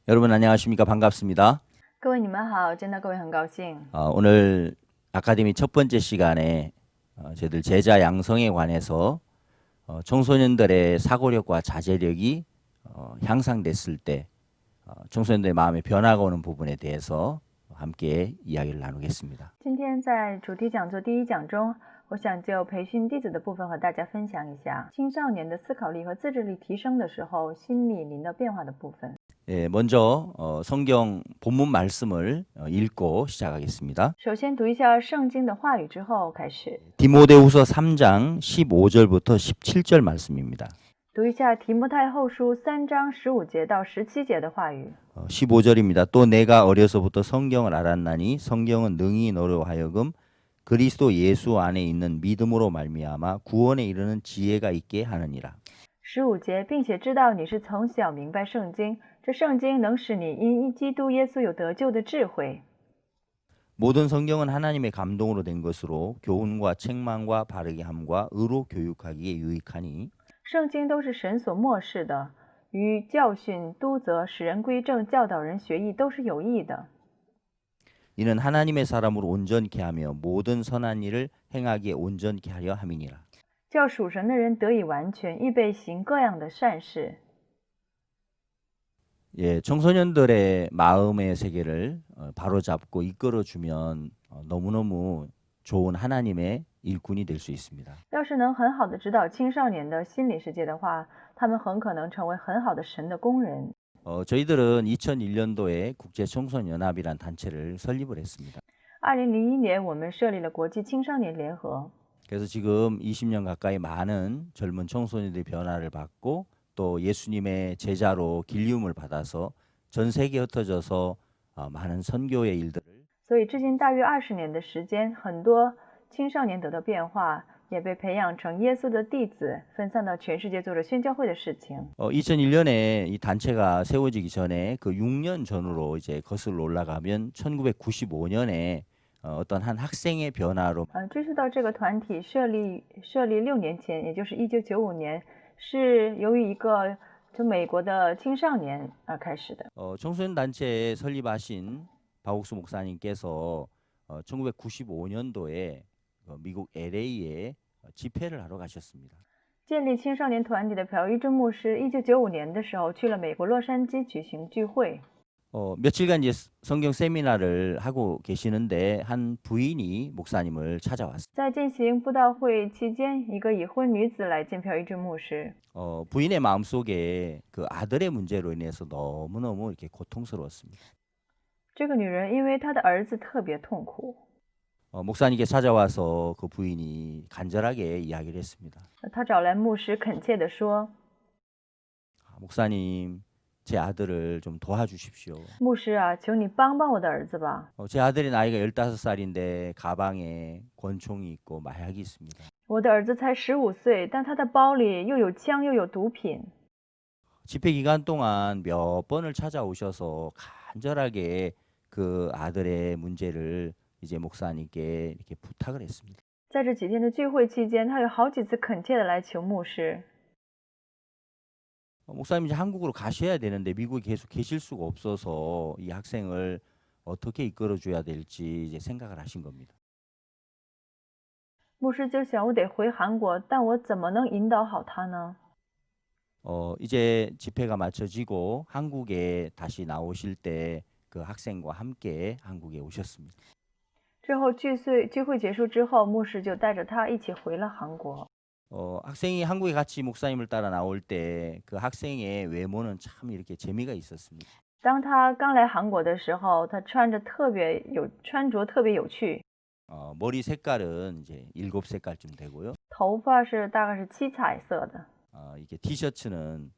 여러분 안녕하십니까? 반갑습니다. 各位你们好，见到各位很高兴。 오늘 아카데미 첫 번째 시간에 저희들 제자 양성에 관해서 청소년들의 사고력과 자제력이 향상됐을 때 청소년들의 마음의 변화가 오는 부분에 대해서 함께 이야기를 나누겠습니다. 今天在主题讲座第一讲中，我想就培训弟子的部分和大家分享一下青少年的思考力和自制力提升的时候心理临到变化的部分。 먼저 성경 본문 말씀을 읽고 시작하겠습니다. 首先读一下圣经的话语之后开始， 디모데후서 3장 15절부터 17절 말씀입니다. 读一下提摩太后书3章15节到17节的话语。 15절입니다. 또 내가 어려서부터 성경을 알았나니 성경은 능히 너로 하여금 그리스도 예수 안에 있는 믿음으로 말미암아 구원에 이르는 지혜가 있게 하느니라. 15节，并且知道你是从小明白圣经，这圣经能使你因基督耶稣有得救的智慧。 모든 성경은 하나님의 감동으로 된 것으로 교훈과 책망과 바르게 함과 의로 교육하기에 유익하니 圣经都是神所默示的，于教训、督责、使人归正、教导人学艺都是有益的。 이는 하나님의 사람으로 온전케 하며 모든 선한 일을 행하기에 온전케 하려 함이니라. 叫属神的人得以完全，预备行各样的善事。 예, 청소년들의 마음의 세계를 바로잡고 이끌어주면 너무너무 좋은 하나님의 일꾼이 될 수 있습니다. 要是能很好的指导青少年的心理世界的话，他们很可能成为很好的神的工人。 저희들은 2001년도에 국제청소년연합이란 단체를 설립을 했습니다. 2001年，我们设立了国际青少年联合。 그래서 지금 20년 가까이 많은 젊은 청소년들의 변화를 받고 또 예수님의 제자로 길리움을 받아서 전 세계에 흩어져서 많은 선교의 일들을 所以至今大约20年的时间，很多青少年得到变化，也被培养成耶稣的弟子，分散到全世界做着宣教会的事情。 2001년에 이 단체가 세워지기 전에 그 6년 전으로 이제 거슬러 올라가면 1995년에 어떤 한 학생의 변화로 追溯到这个团体设立6年前，也就是1995年，是由于一个就美国的青少年而开始的。 청소년 단체 설립하신 박옥수 목사님께서 1995년도에 미국 LA에 집회를 하러 가셨습니다. 建立青少年团体的朴一真牧师，1995年的时候去了美国洛杉矶举行聚会。 며칠간 이제 성경 세미나를 하고 계시는데 한 부인이 목사님을 찾아왔어요. 在进行布道会期间，一个已婚女子来见朴一真牧师。 부인의 마음속에 그 아들의 문제로 인해서 너무너무 이렇게 고통스러웠습니다. 这个女人因为她的儿子特别痛苦， 목사님께 찾아와서 그 부인이 간절하게 이야기를 했습니다. 她找来牧师恳切地说 목사님, 제 아들을 좀 도와주십시오. 牧师啊，求你帮帮我的儿子吧。 제 아들의 나이가 15살인데 가방에 권총이 있고 마약이 있습니다. 我的儿子才15岁，但他的包里又有枪又有毒品。 집회 기간 동안 몇 번을 찾아오셔서 간절하게 그 아들의 문제를 이제 목사님께 이렇게 부탁을 했습니다. 在这几天的聚会期间，他有好几次恳切地来求牧师。 목사님 이제 한국으로 가셔야 되는데 미국에 계속 계실 수가 없어서 이 학생을 어떻게 이끌어줘야 될지 이제 생각을 하신 겁니다. 牧师就想，我得回韩国，但我怎么能引导好他呢？ 이제 집회가 마쳐지고 한국에 다시 나오실 때 그 학생과 함께 한국에 오셨습니다. 之后聚会结束之后，牧师就带着他一起回了韩国。 학생이 한국에 같이 목사님을 따라 나올 때 그 학생의 외모는 참 이렇게 재미가 있었습니다. 当他刚来韩国的时候，他穿着穿着特别有趣， 머리 색깔은 이제 7색깔쯤 되고요. 头发是大概是七彩色的。 이게 티셔츠는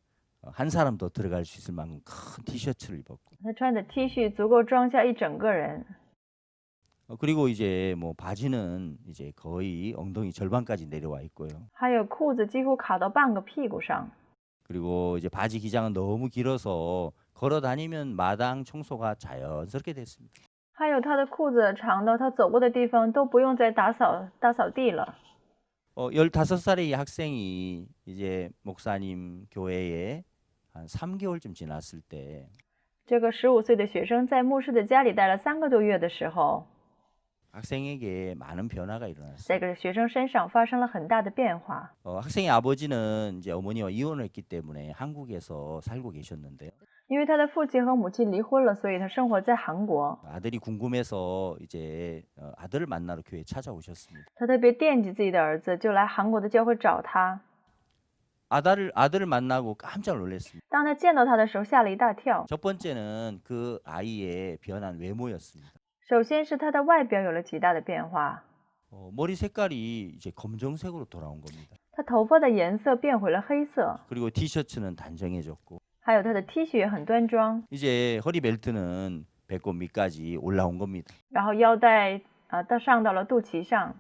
한 사람 더 들어갈 수 있을 만큼 큰 티셔츠를 입었고. 他穿的 T 恤足够装下一整个人。 그리고 이제 뭐 바지는 이제 거의 엉덩이 절반까지 내려와 있고요. 还有裤子几乎卡到半个屁股上。 그리고 이제 바지 기장은 너무 길어서 걸어 다니면 마당 청소가 자연스럽게 됐습니다. 还有他的裤子长到他走过的地方都不用再打扫地了。 15살의 이 학생이 이제 목사님 교회에 한 3개월쯤 지났을 때这个15岁的学生在牧师的家里待了3个多月的时候， 학생에게 많은 변화가 일어났어요. 这个学生身上发生了很大的变化。 학생의 아버지는 이제 어머니와 이혼을 했기 때문에 한국에서 살고 계셨는데요. 因为他的父亲和母亲离婚了，所以他生活在韩国。 아들이 궁금해서 이제 아들을 만나러 교회에 찾아오셨습니다. 他特别惦记自己的儿子，就来韩国的教会找他。 아들을 만나고 깜짝 놀랐습니다. 当他见到他的时候，吓了一大跳。 첫 번째는 그 아이의 변한 외모였습니다. 首先是他的外表有了极大的变化， 머리 색깔이 이제 검정색으로 돌아온 겁니다. 他头发的颜色变回了黑色， 그리고 티셔츠는 단정해졌고 还有他的 T 恤也很端庄， 이제 허리 벨트는 배꼽 밑까지 올라온 겁니다. 然后腰带上到了肚脐上。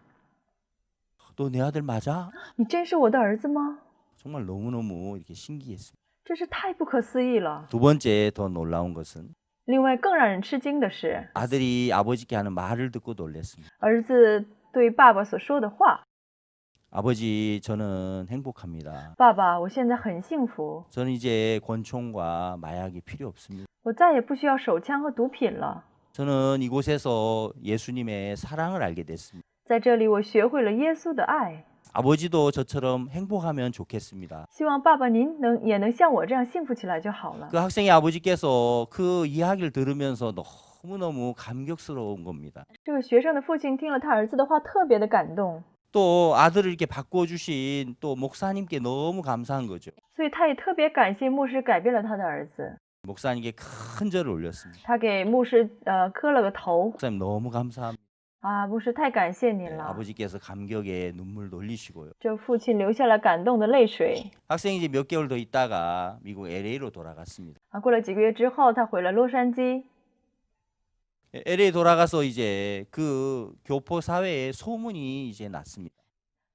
너 내 아들 맞아? 你真是我的儿子吗？ 정말 너무너무 이렇게 신기했습니다. 真是太不可思议了。 두 번째 더 놀라운 것은 另外更让人吃惊的是， 아들이 아버지께 하는 말을 듣고 놀랐습니다. 儿子对爸爸所说的话。 아버지, 저는 행복합니다. 爸爸，我现在很幸福， 저는 이제 권총과 마약이 필요 없습니다. 我再也不需要手枪和毒品了。 저는 이곳에서 예수님의 사랑을 알게 됐습니다. 在这里，我学会了耶稣的爱。 아버지도 저처럼 행복하면 좋겠습니다. 希望爸爸您也能像我这样幸福起来就好了。 그 학생의 아버지께서 그 이야기를 들으면서 너무너무 감격스러운 겁니다. 这个学生的父亲听了他儿子的话，特别的感动， 또 아들을 이렇게 바꿔주신 또 목사님께 너무 감사한 거죠. 所以他也特别感谢牧师改变了他的儿子。 목사님께 큰 절을 올렸습니다. 他给牧师磕了个头 목사님 너무 감사합니다. 啊，牧师太感谢您 네, 了。 아버지께서 감격에 눈물 흘리시고요. 这父亲流下了感动的泪水 학생이 이제 몇 개월 더 있다가 미국 LA로 돌아갔습니다. 啊。过了几个月之后，他回了洛杉矶， LA 돌아가서 이제 그 교포 사회에 소문이 이제 났습니다.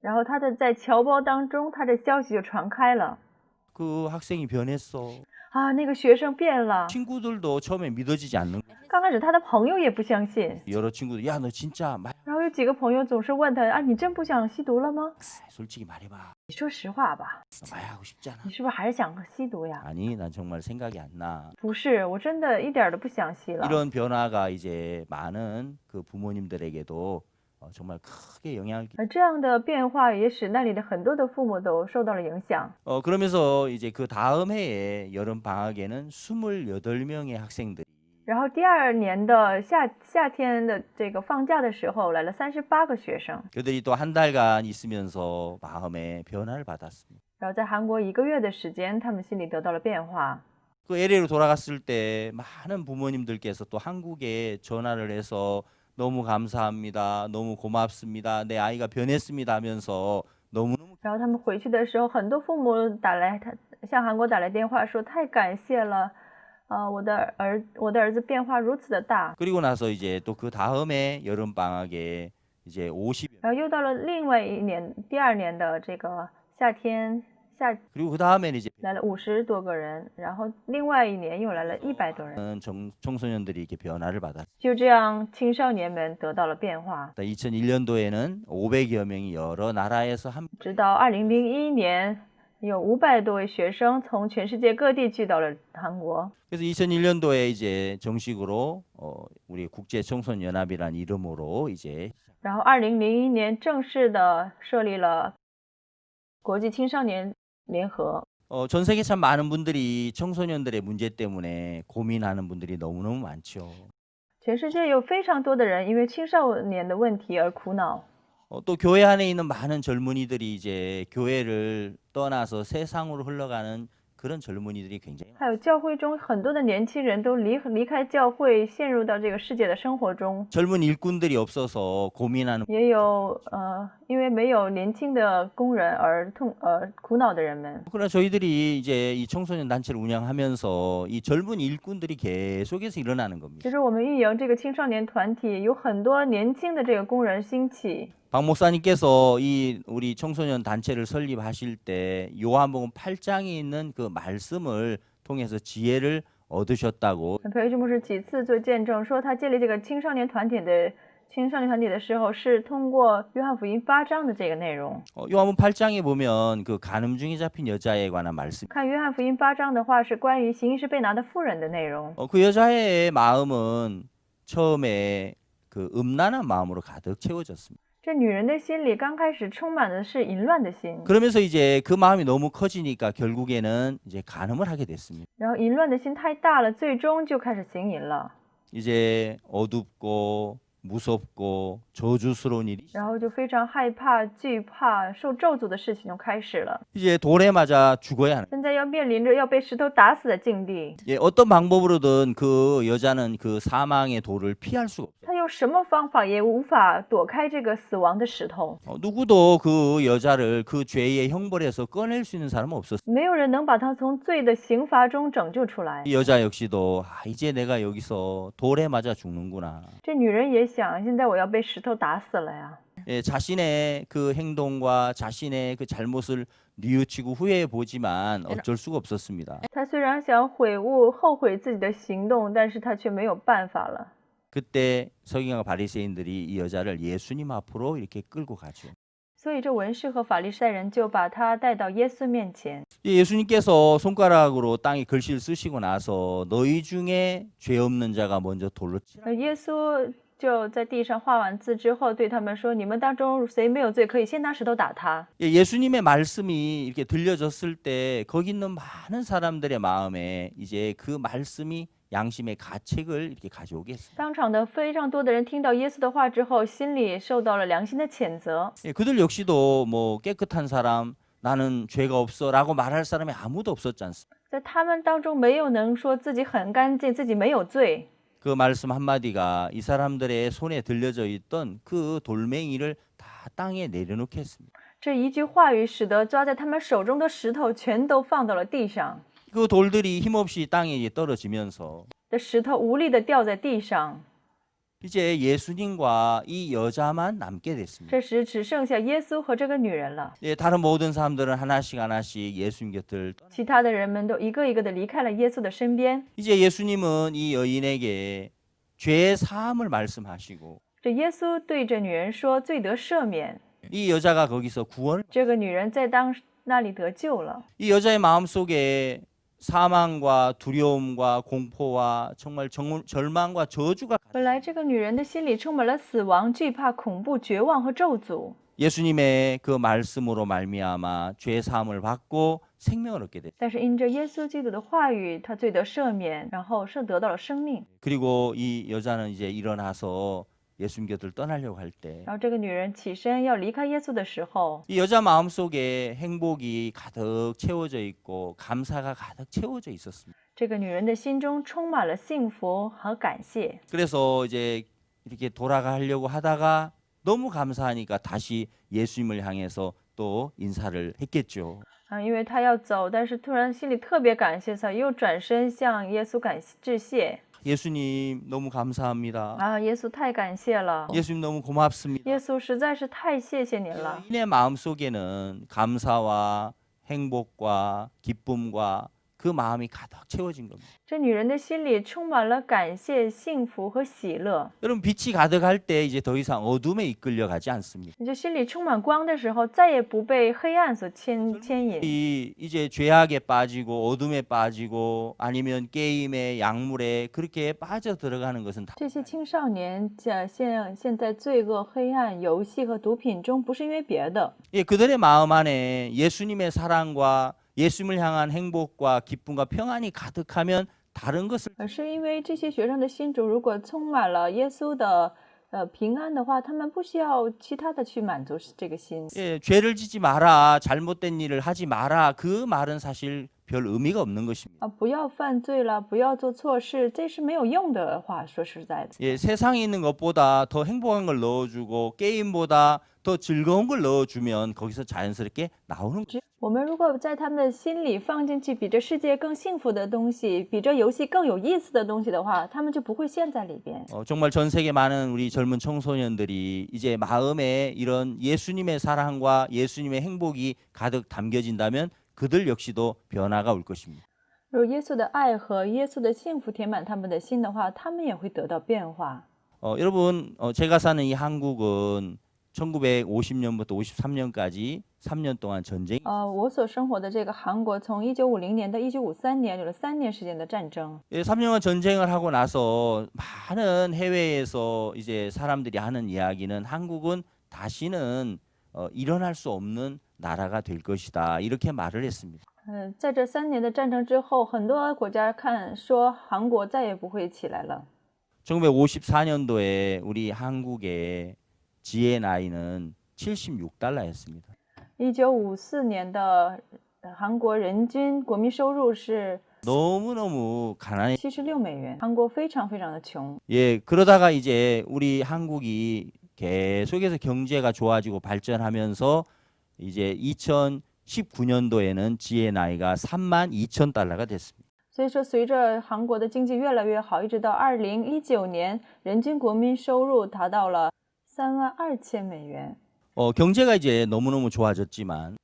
然后他的在侨胞当中，他的消息就传开了 그 학생이 변했어. 啊，那个学生变了。 친구들도 처음에 믿어지지 않는 거예요. 刚开始他的朋友也不相信， 여러 친구들 야 너 진짜 말 然后有几个朋友总是问他啊，你真不想吸毒了吗？ 솔직히 말해봐. 你说实话吧， 너 마약하고 싶잖아. 你是不是还是想吸毒呀？ 아니 난 정말 생각이 안 나. 不是，我真的一点儿都不想吸了。 이런 변화가 이제 많은 그 부모님들에게도 정말 크게 영향을这样的变化也使那里的很多的父母都受到了影响。 그러면서 이제 그 다음 해에 여름 방학에는 28명의 학생들이 然后第二年的夏天的这个放假的时候，来了38个学生， 그들이 또 한 달간 있으면서 마음의 변화를 받았습니다. 然后在韩国1个月的时间，他们心里得到了变化。 그 LA로 돌아갔을 때 많은 부모님들께서 또 한국에 전화를 해서 너무 감사합니다. 너무 고맙습니다. 내 아이가 변했습니다 하면서 너무너무 然后他们回去的时候，很多父母向韩国打来电话说太感谢了，我的儿子变化如此的大。 그리고 나서 이제 또 그 다음에 여름 방학에 이제 50 然后又到了另外一年，第2年的这个夏天， 그리고 그 다음에는 이제 来了50多个人，然后另外一年又来了100多人， 청소년들이 이렇게 변화를 받았습니다. 就这样青少年们得到了变化。 2001년도에는 500여 명이 여러 나라에서 한 直到2001年，有500多位学生从全世界各地去到了韩国。 그래서 2001년도에 이제 정식으로 우리 국제 청소년 연합이라는 이름으로 이제 然后2001年正式的设立了国际青少年联合。 전 세계 참 많은 분들이 청소년들의 문제 때문에 고민하는 분들이 너무너무 많죠. 全世界有非常多的人因为青少年的问题而苦恼。 또 교회 안에 있는 많은 젊은이들이 이제 교회를 떠나서 세상으로 흘러가는 그런 젊은이들이 굉장히 还有教会中很多的年轻人都离开教会，陷入到这个世界的生活中。 젊은 일꾼들이 없어서 고민하는 也有因为没有年轻的工人而苦恼的人们。 그러나 저희들이 이제 이 청소년 단체를 운영하면서 이 젊은 일꾼들이 계속해서 일어나는 겁니다. 其实我们运营这个青少年团体，有很多年轻的这个工人兴起。 박 목사님께서 이 우리 청소년 단체를 설립하실 때 요한복음 8장에 있는 그 말씀을 통해서 지혜를 얻으셨다고. 裴玉牧师几次做见证，说他建立这个青少年团体的青少年团体的时候，是通过约翰福音8章的这个内容。 요한복음 8장에 보면 그 간음중에 잡힌 여자에 관한 말씀. 看约翰福音8章的话，是关于行医时被拿的妇人的内容。 그 여자의 마음은 처음에 그 음란한 마음으로 가득 채워졌습니다. 这女人的心里刚开始充满的是淫乱的心， 그러면서 이제 그 마음이 너무 커지니까 결국에는 이제 간음을 하게 됐습니다. 然后淫乱的心太大了，最终就开始行淫了， 이제 어둡고 무섭고 저주스러운 일이 然后就非常害怕、惧怕、受咒诅的事情就开始了。 이제 돌에 맞아 죽어야 하는. 现在要面临着要被石头打死的境地， 예, 어떤 방법으로든 그 여자는 그 사망의 돌을 피할 수가 없어요. 她用什么方法也无法躲开这个死亡的石头， 누구도 그 여자를 그 죄의 형벌에서 꺼낼 수 있는 사람은 없었어요. 没有人能把她从罪的刑罚中拯救出来。 이 여자 역시도 이제 내가 여기서 돌에 맞아 죽는구나. 这女人也想，现在我要被石头打死了呀。 예, 자신의 그 행동과 자신의 그 잘못을 뉘우치고 후회해 보지만 어쩔 수가 없었습니다. 她虽然想悔悟、后悔自己的行动，但是她却没有办法了。 그때 서기관과 바리새인들이 이 여자를 예수님 앞으로 이렇게 끌고 가죠. 所以这文士和法利赛人就把她带到耶稣面前。 예수님께서 손가락으로 땅에 글씨를 쓰시고 나서 너희 중에 죄 없는 자가 먼저 돌로 치라. 耶稣就在地上画完字之后，对他们说：“你们当中谁没有罪，可以先拿石头打他。” 예수님의 말씀이 이렇게 들려졌을 때 거기 있는 많은 사람들의 마음에 이제 그 말씀이 양심의 가책을 이렇게 가져오게 했습니다. 当场的非常多的人听到耶稣的话之后，心里受到了良心的谴责。 그들 역시도 뭐 깨끗한 사람 나는 죄가 없어라고 말할 사람이 아무도 없었지 않습니까? 在他们当中，没有能说自己很干净，自己没有罪。 그 말씀 한마디가 이 사람들의 손에 들려져 있던 그 돌멩이를 다 땅에 내려놓게 했습니다. 这一句话语使得抓在他们手中的石头全都放到了地上， 그 돌들이 힘없이 땅에 이제 떨어지면서 这石头无力地掉在地上。 이제 예수님과 이 여자만 남게 됐습니다. 这时只剩下耶稣和这个女人了， 다른 모든 사람들은 하나씩 예수님 곁을 其他的人们都一个一个的离开了耶稣的身边。 이제 예수님은 이 여인에게 죄 사함을 말씀하시고 这耶稣对着女人说：“罪得赦免。 이 여자가 거기서 구원을 这个女人在那里得救了。 이 여자의 마음속에 사망과 두려움과 공포와 정말 절망과 저주가 本来这个女人的心里充满了死亡、惧怕、恐怖、绝望和咒诅。 예수님의 그 말씀으로 말미암아 죄 사함을 받고 생명을 얻게 됐다. 但是因着耶稣基督的话语，她罪得赦免，然后得到了生命。 그리고 이 여자는 이제 일어나서 예수님 곁을 떠나려고 할 때 이 然后这个女人起身要离开耶稣的时候， 여자 마음속에 행복이 가득 채워져 있고 감사가 가득 채워져 있었습니다. 这个女人的心中充满了幸福和感谢。 그래서 이제 이렇게 돌아가려고 하다가 너무 감사하니까 다시 예수님을 향해서 또 인사를 했겠죠. 因为她要走，但是突然心里特别感谢，她又转身向耶稣致谢。 예수님 너무 감사합니다. 耶稣太感谢了， 예수님 너무 고맙습니다. 耶稣实在是太谢谢您了。 내 마음속에는 감사와 행복과 기쁨과 그 마음이 가득 채워진 겁니다. 这女人的心里充满了感谢、幸福和喜乐。 여러분 빛이 가득할 때 이제 더 이상 어둠에 이끌려 가지 않습니다. 你就心里充满光的时候，再也不被黑暗所牵引。 이제 죄악에 빠지고 어둠에 빠지고 아니면 게임에 약물에 그렇게 빠져 들어가는 것은 다 这些青少年现在罪恶、黑暗、游戏和毒品中，不是因为别的， 그들의 마음 안에 예수님의 사랑과 예수님을 향한 행복과 기쁨과 평안이 가득하면 다른 것을 而是因为这些学生的心中如果充满了耶稣的平安的话，他们不需要其他的去满足这个心。 죄를 짓지 마라, 잘못된 일을 하지 마라. 그 말은 사실 별 의미가 없는 것입니다. 不要犯罪了，不要做错事，这是没有用的话。说实在的， 세상에 있는 것보다 더 행복한 걸 넣어주고 게임보다 더 즐거운 걸 넣어주면 거기서 자연스럽게 나오는 거죠. 我们如果在他们的心里放进去比这世界更幸福的东西，比这游戏更有意思的东西的话，他们就不会陷在里边。 정말 전 세계 많은 우리 젊은 청소년들이 이제 마음에 이런 예수님의 사랑과 예수님의 행복이 가득 담겨진다면 그들 역시도 변화가 올 것입니다. 如果耶稣的爱和耶稣的幸福填满他们的心的话，他们也会得到变化。 여러분 제가 사는 이 한국은 1950년부터 53년까지 3년 동안 전쟁이 我所生活的这个韩国，从1950年到1953年有了3年时间的战争。 예, 3년간 전쟁을 하고 나서 많은 해외에서 이제 사람들이 하는 이야기는 한국은 다시는 일어날 수 없는 나라가 될 것이다. 이렇게 말을 했습니다. 在这3年的战争之后，很多国家看说韩国再也不会起来了。 1954년도에 우리 한국의 지혜 나이는 76달러였습니다. 1954年的韩国人均国民收入是 너무너무 가난해. 76美元，韩国非常非常的穷。 예, 그러다가 이제 우리 한국이 계속해서 경제가 좋아지고 발전하면서 이제 2019년도에는 지혜 나이가 32,000달러가 됐습니다. 所以说，随着韩国的经济越来越好，一直到2019年，人均国民收入达到了32000美元。 경제가 이제 너무너무 좋아졌지만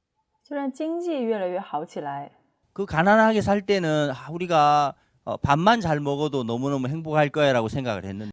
虽然经济越来越好起来， 그 가난하게 살 때는 우리가 밥만 잘 먹어도 너무너무 행복할 거야라고 생각을 했는데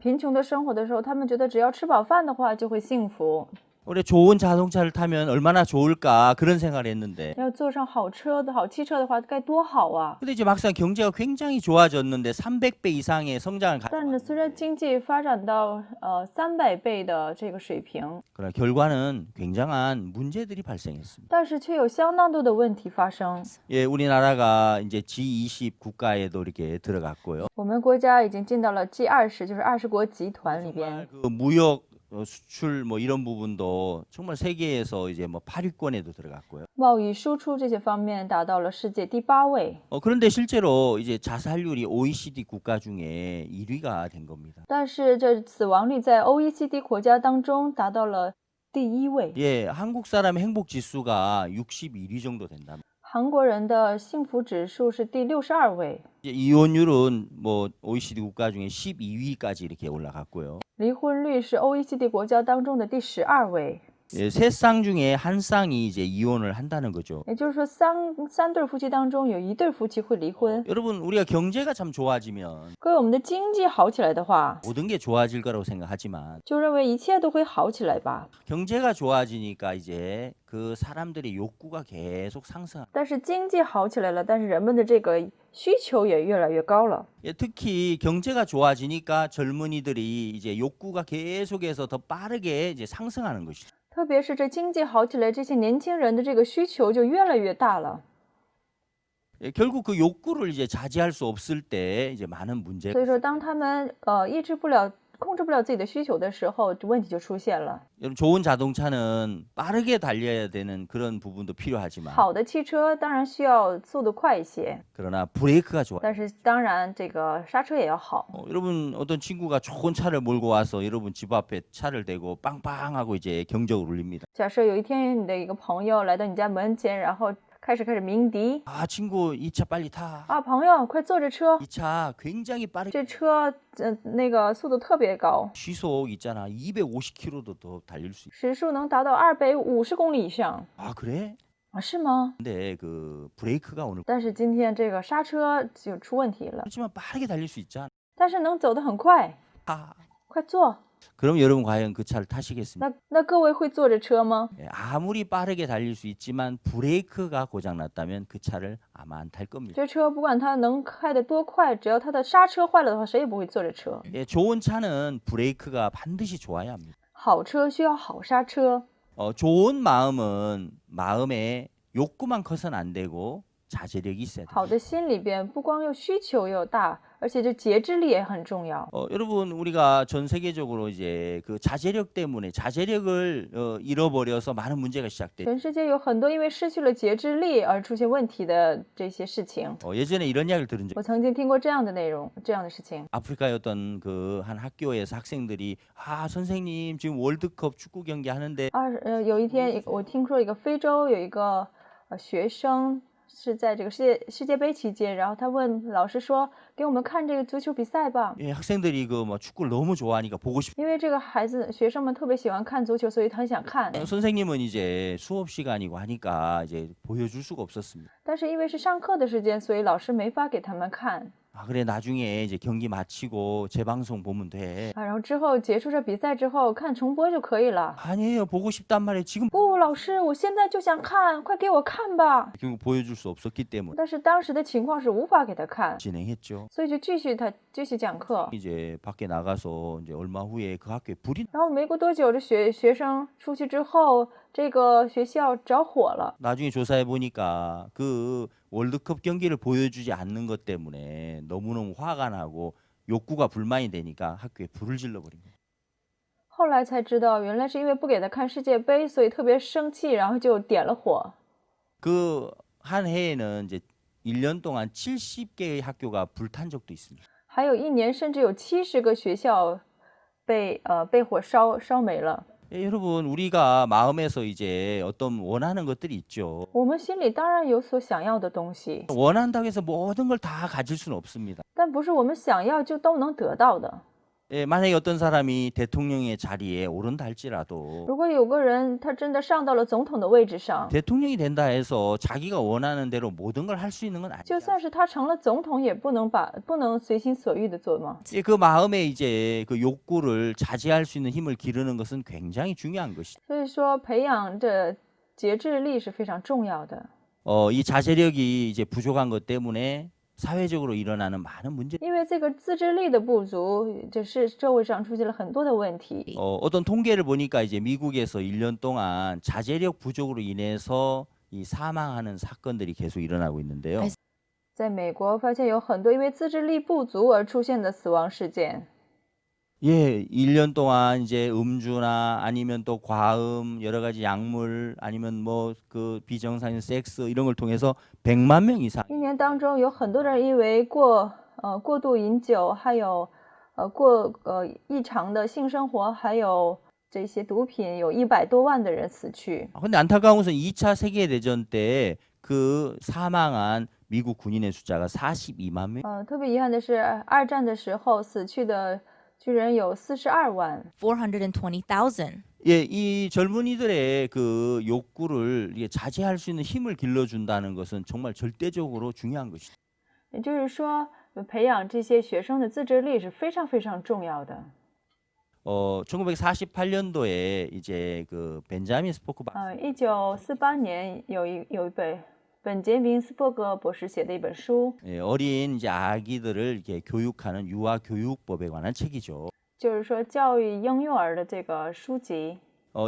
贫穷的生活的时候，他们觉得只要吃饱饭的话就会幸福， 우리 좋은 자동차를 타면 얼마나 좋을까 그런 생각을 했는데 要坐上好车的好汽车的话该多好啊！ 근데 이제 막상 경제가 굉장히 좋아졌는데 300배 이상의 성장을 但是虽然经济发展到300倍的这个水平， 그러나 결과는 굉장한 문제들이 발생했습니다. 但是却有相当多的问题发生。 예, 우리나라가 이제 G20 국가에도 이렇게 들어갔고요. 我们国家已经进到了 G20，就是20国集团里边。 그 무역 수출 뭐 이런 부분도 정말 세계에서 이제 뭐 8위권에도 들어갔고요. 贸易输出这些方面达到了世界第8位。 그런데 실제로 이제 자살률이 OECD 국가 중에 1위가 된 겁니다. 但是这死亡率在 OECD 国家当中达到了第1位。 예, 한국 사람의 행복 지수가 61위 정도 된다. 韩国人的幸福指数是第62位， 이혼율은 뭐 OECD 국가 중에 12위까지 이렇게 올라갔고요. 离婚率是 OECD 国家当中的第12位。 예, 세 쌍 중에 한 쌍이 이제 이혼을 한다는 거죠. 也就是说三对夫妻当中有1对夫妻会离婚。 여러분 우리가 경제가 참 좋아지면 各位，我们的经济好起来的话， 모든 게 좋아질 거라고 생각하지만 就认为一切都会好起来吧。 경제가 좋아지니까 이제 그 사람들의 욕구가 계속 상승. 但是经济好起来了，但是人们的这个需求也越来越高了。 예, 특히 경제가 좋아지니까 젊은이들이 이제 욕구가 계속해서 더 빠르게 이제 상승하는 것이죠. 特别是这经济好起来，这些年轻人的这个需求就越来越大了。 예, 결국 그 욕구를 이제 자제할 수 없을 때 이제 많은 문제가. 所以说，当他们抑制不了、控制不了自己的需求的时候，问题就出现了。 여러분 좋은 자동차는 빠르게 달려야 되는 그런 부분도 필요하지만 好的汽车当然需要速度快一些， 그러나 브레이크가 좋아. 但是当然这个刹车也要好。 여러분 어떤 친구가 좋은 차를 몰고 와서 여러분 집 앞에 차를 대고 빵빵하고 이제 경적을 울립니다. 假设有一天你的一个朋友来到你家门前，然后开始鸣笛， 아 친구 이 차 빨리 타. 啊，朋友快坐这车， 이 차 굉장히 빠르게 这车那个速度特别高， 시속 있잖아 250km도 더 달릴 수 있어. 时速能达到250公里以上 아 그래? 啊？是吗？ 근데 그 브레이크가 오늘 但是今天这个刹车就出问题了， 그렇지만 빠르게 달릴 수 있잖아. 但是能走得很快， 아, 快坐。 그럼 여러분 과연 그 차를 타시겠습니까? 那各位会坐这车吗？ 예, 아무리 빠르게 달릴 수 있지만 브레이크가 고장 났다면 그 차를 아마 안 탈 겁니다. 这车不管它能开得多快，只要它的刹车坏了的话，谁也不会坐这车。 예, 좋은 차는 브레이크가 반드시 좋아야 합니다. 好车需要好刹车， 좋은 마음은 마음에 욕구만 커서는 안 되고 자제력이 있어야 돼요. 好的心里边不光有需求又大，而且这节制力也很重要。 여러분 우리가 전 세계적으로 이제 그 자제력 때문에 자제력을 잃어버려서 많은 문제가 시작돼요. 全世界有很多因为失去了节制力而出现问题的这些事情。 예전에 이런 이야기를 들은 적. 我曾经听过这样的内容，这样的事情。 아프리카의 어떤 그 한 학교에서 학생들이 선생님 지금 월드컵 축구 경기 하는데 有一天我听说一个非洲有一个学生。是在这个世界杯期间，然后他问老师说：“给我们看这个足球比赛吧。” 예, 학생들이 그 뭐 축구를 너무 좋아하니까 보고 싶. 因为这个学生们特别喜欢看足球，所以他很想看。 선생님은 이제 수업 시간이고 하니까 이제 보여줄 수가 없었습니다. 但是因为是上课的时间，所以老师没法给他们看。 아, 그래 나중에 이제 경기 마치고 재방송 보면 돼. 啊，然后之后结束这比赛之后看重播就可以了。 아니에요. 보고 싶단 말이에요. 지금 不，老师，我现在就想看，快给我看吧。 결국 보여줄 수 없었기 때문에 但是当时的情况是无法给他看， 진행했죠. 所以就继续讲课。 이제 밖에 나가서 이제 얼마 후에 그 학교에 불이 然后没过多久，这学生出去之后，这个学校着火了。 나중에 조사해 보니까 그 월드컵 경기를 보여주지 않는 것 때문에 너무너무 화가 나고 욕구가 불만이 되니까 학교에 불을 질러버린 거예요. 后来才知道，原来是因为不给他看世界杯，所以特别生气，然后就点了火。 그 한 해에는 이제 1년 동안 70개의 학교가 불탄 적도 있습니다. 还有一年甚至有70个学校被火烧没了。 예, 여러분 우리가 마음에서 이제 어떤 원하는 것들이 있죠. 我们心里当然有所想要的东西， 원한다고 해서 모든 걸 다 가질 수는 없습니다. 但不是我们想要就都能得到的。 예, 만약에 어떤 사람이 대통령의 자리에 오른다 할지라도 如果有个人他真的上到了总统的位置上， 대통령이 된다 해서 자기가 원하는 대로 모든 걸 할 수 있는 건 就 아니죠. 算是他成了总统，也不能随心所欲的做吗？ 예, 그 마음에 이제 그 욕구를 자제할 수 있는 힘을 기르는 것은 굉장히 중요한 것이죠. 所以说，培养这节制力是非常重要的。 이 자제력이 이제 부족한 것 때문에 사회적으로 일어나는 많은 문제. 因为这个自制力的不足，就是社会上出现了很多的问题。 어떤 통계를 보니까 이제 미국에서 1년 동안 자제력 부족으로 인해서 이 사망하는 사건들이 계속 일어나고 있는데요. 在美国，发现有很多因为自制力不足而出现的死亡事件。 예, 1년 동안 이제 음주나 아니면 또 과음, 여러 가지 약물, 아니면 뭐 그 비정상인 섹스 이런 걸 통해서 100만 명 이상 一年当中，有很多人因为过度饮酒，还有异常的性生活，还有这些毒品，有100多万的人死去。 근데 안타까운 것은 2차 세계대전 때 그 사망한 미국 군인의 숫자가 42만 명. 特別遺憾的是，二战的时候死去的居然有42万。 420,000. 예, 이 젊은이들의 그 욕구를 이게 자제할 수 있는 힘을 길러준다는 것은 정말 절대적으로 중요한 것이죠. 也就是说，培养这些学生的自制力是非常非常重要的。 1948년도에 이제 그 벤자민 스포크 1948年有一本本杰明斯伯格博士写的一本书， 예, 어린 이제 아기들을 이렇게 교육하는 유아 교육법에 관한 책이죠. 就是说教育婴幼儿的这个书籍。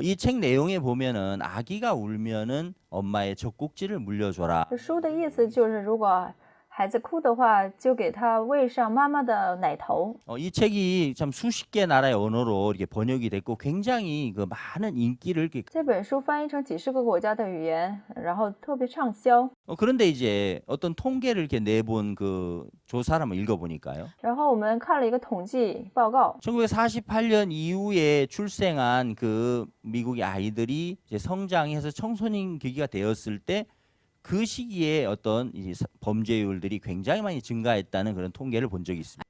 이 책 내용에 보면은 아기가 울면은 엄마의 젖꼭지를 물려줘라. 这书的意思就是，如果孩子哭的话，就给他喂上妈妈的奶头。 이 책이 참 수십 개 나라의 언어로 이렇게 번역이 됐고 굉장히 그 많은 인기를 이렇게 这本书翻译成几十个国家的语言，然后特别畅销。 그런데 이제 어떤 통계를 이렇게 내본 그 조사를 한번 읽어보니까요. 然后我们看了一个统计报告， 1948년 이후에 출생한 그 미국의 아이들이 이제 성장해서 청소년 기기가 되었을 때 그 시기에 어떤 이 범죄율들이 굉장히 많이 증가했다는 그런 통계를 본 적이 있습니다.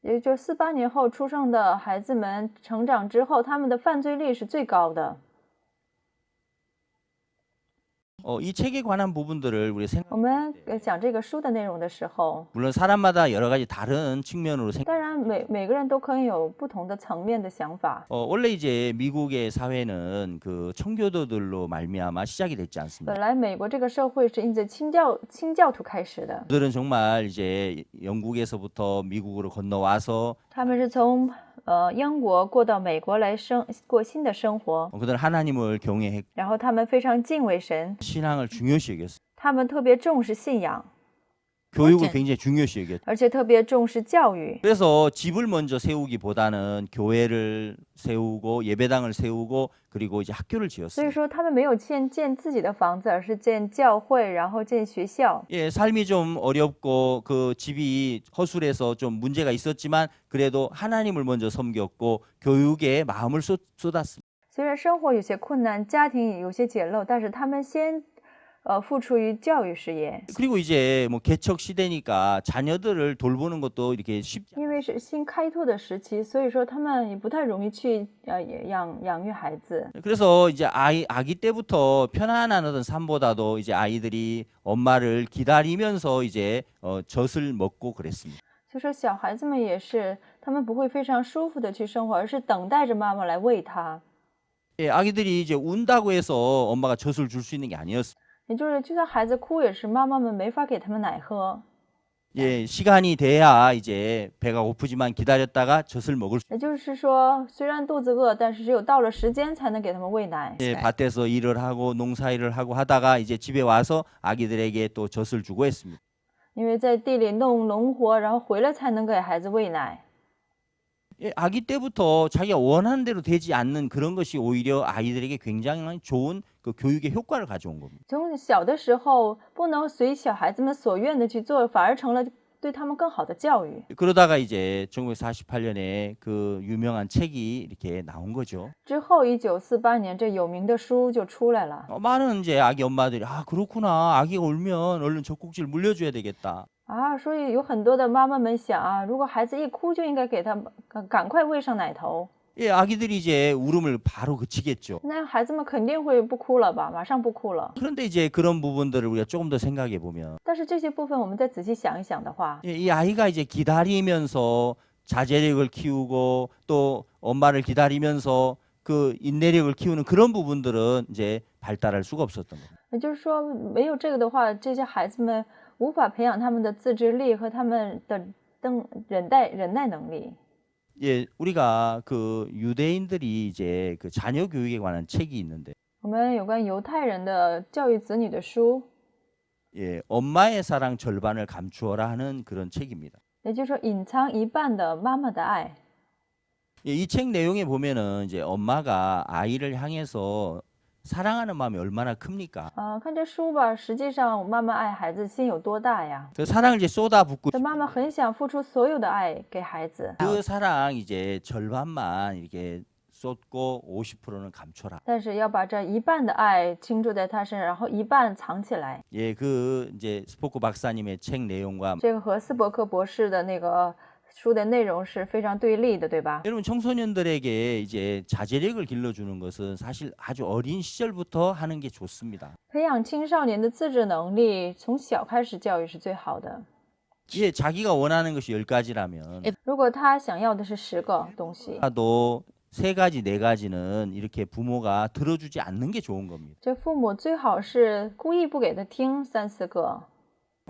也就是48年后出生的孩子们成长之后，他们的犯罪率是最高的。 이 책에 관한 부분들을 우리 我们讲这个书的内容的时候， 물론 사람마다 여러 가지 다른 측면으로 当然每个人都可以有不同的层面的想法。 원래 이제 미국의 사회는 그 청교도들로 말미암아 시작이 됐지 않습니까? 本来美国这个社会是因着清教徒开始的， 그들은 정말 이제 영국에서부터 미국으로 건너와서 他们是从英国过到美国来过新的生活， 그들은 하나님을 경외했고 然后他们非常敬畏神， 신앙을 중요시 여겼어요. 他们特别重视信仰， 교육을 굉장히 중요시 여겼죠. 而且特别重视教育。 그래서 집을 먼저 세우기보다는 교회를 세우고 예배당을 세우고 그리고 이제 학교를 所以 지었어요. 说，他们没有建自己的房子，而是建教会，然后建学校。 예, 삶이 좀 어렵고 그 집이 허술해서 좀 문제가 있었지만 그래도 하나님을 먼저 섬겼고 교육에 마음을 쏟았습니다. 虽然生活有些困难，家庭有些简陋，但是他们先付出于教育事业。 그리고 이제 뭐 개척 시대니까 자녀들을 돌보는 것도 이렇게 쉽지 因为为是新开拓的时期，所以说他们也不太容易去养育孩子。 그래서 이제 아기 때부터 편안한 어떤 삶보다도 이제 아이들이 엄마를 기다리면서 이제 젖을 먹고 그랬습니다. 就说小孩子们也是，他们不会非常舒服的去生活，而是等待着妈妈来喂他。 예, 아기들이 이제 운다고 해서 엄마가 젖을 줄 수 있는 게 아니었어요. 也就是就算孩子哭，也是妈妈们没法给他们奶喝。 예, 시간이 돼야 이제 배가 고프지만 기다렸다가 젖을 먹을 수. 也就是说，虽然肚子饿，但是只有到了时间才能给他们喂奶。 예, 밭에서 일을 하고 농사일을 하고 하다가 이제 집에 와서 아기들에게 또 젖을 주고 했습니다. 因为在地里弄农活，然后回来才能给孩子喂奶。 예, 아기 때부터 자기가 원하는 대로 되지 않는 그런 것이 오히려 아이들에게 굉장히 좋은 그 교육의 효과를 가져온 겁니다. 从小的时候不能随小孩子们所愿的去做，反而成了对他们更好的教育。 그러다가 이제 1948년에 그 유명한 책이 이렇게 나온 거죠. 之后，1948年这有名的书就出来了。 많은 이제 아기 엄마들이 아 그렇구나 아기가 울면 얼른 젖꼭지를 물려줘야 되겠다. 所以有很多的妈妈们想啊，如果孩子一哭，就应该给他赶快喂上奶头。 예, 아기들이 이제 울음을 바로 그치겠죠. 那孩子们肯定会不哭了吧，马上不哭了。 그런데 이제 그런 부분들을 우리가 조금 더 생각해 보면 但是这些部分我们再仔细想一想的话， 예, 이 아이가 이제 기다리면서 자제력을 키우고 또 엄마를 기다리면서 그 인내력을 키우는 그런 부분들은 이제 발달할 수가 없었던 겁니다. 也就是说，没有这个的话，这些孩子们无法培养他们的自制力和他们的忍耐能力。 예, 우리가 그 유대인들이 이제 그 자녀 교육에 관한 책이 있는데 我们有关犹太人的教育子女的书， 예, 엄마의 사랑 절반을 감추어라 하는 그런 책입니다. 也就是说隐藏一半的妈妈的爱。 예, 이 책 내용에 보면은 이제 엄마가 아이를 향해서 사랑하는 마음이 얼마나 큽니까? 看这书吧，实际上妈妈爱孩子心有多大呀？ 그 사랑을 이제 쏟아붓고 妈妈很想付出所有的爱给孩子， 그 사랑 이제 절반만 이렇게 쏟고 50%는 감춰라. 但是要把这一半的爱倾注在他身上，然后一半藏起来。 예, 그 이제 스포크 박사님의 책 내용과 这个和斯伯克博士的那个书的内容是非常对立的，对吧？ 여러분 청소년들에게 이제 자제력을 길러주는 것은 사실 아주 어린 시절부터 하는 게 좋습니다. 培养青少年的自制能力，从小开始教育是最好的。 예, 자기가 원하는 것이 10가지라면 如果他想要的是10个东西， 또 3가지, 4가지는 이렇게 부모가 들어주지 않는 게 좋은 겁니다. 这父母最好是故意不给他听3、4个。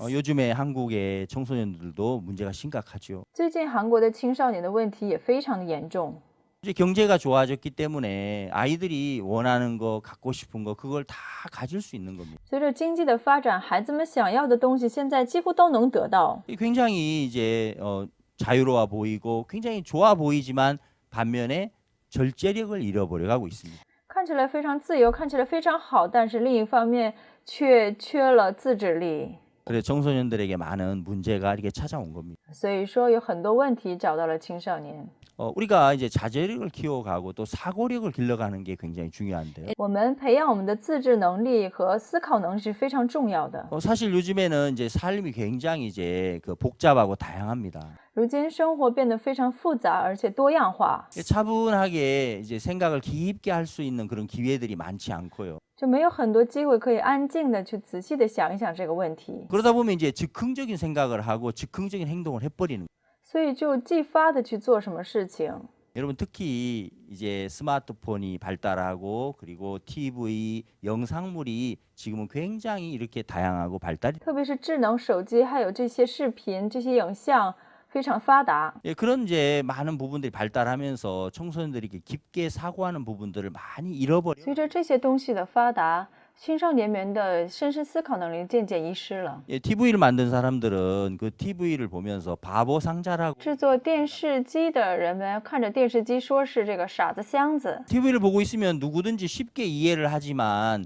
요즘에 한국의 청소년들도 문제가 심각하죠. 最近韩国的青少年的问题也非常的严重。 이제 경제가 좋아졌기 때문에 아이들이 원하는 거, 갖고 싶은 거 그걸 다 가질 수 있는 겁니다. 随着经济的发展，孩子们想要的东西现在几乎都能得到。 굉장히 이제 자유로워 보이고 굉장히 좋아 보이지만 반면에 절제력을 잃어버려가고 있습니다. 看起来非常自由，看起来非常好，但是另一方面却缺了自制力。 그래서 청소년들에게 많은 문제가 이렇게 찾아온 겁니다. 所以说有很多问题找到了青少年。 우리가 이제 자제력을 키워가고 또 사고력을 길러가는 게 굉장히 중요한데요. 我们培养我们的自制能力和思考能力是非常重要的。 사실 요즘에는 이제 삶이 굉장히 이제 그 복잡하고 다양합니다. 如今生活变得非常复杂而且多样化， 차분하게 이제 생각을 깊게 할 수 있는 그런 기회들이 많지 않고요. 就没有很多机会可以安静的去仔细的想一想这个问题， 그러다 보면 이제 즉흥적인 생각을 하고 즉흥적인 행동을 해버리는 거예요. 所以就继发的去做什么事情。 여러분 특히 이제 스마트폰이 발달하고 그리고 TV, 영상물이 지금은 굉장히 이렇게 다양하고 발달이 特别是智能手机，还有这些视频、这些影像非常发达。 예, 그런 이제 많은 부분들이 발달하면서 청소년들이 이렇게 깊게 사고하는 부분들을 많이 잃어버려. 随着这些东西的发达，青少年们的深思思考能力渐渐遗失了。 예, TV를 만든 사람들은 그 TV를 보면서 바보 상자라고 制作电视机的人们看着电视机说是这个傻子箱子， TV를 보고 있으면 누구든지 쉽게 이해를 하지만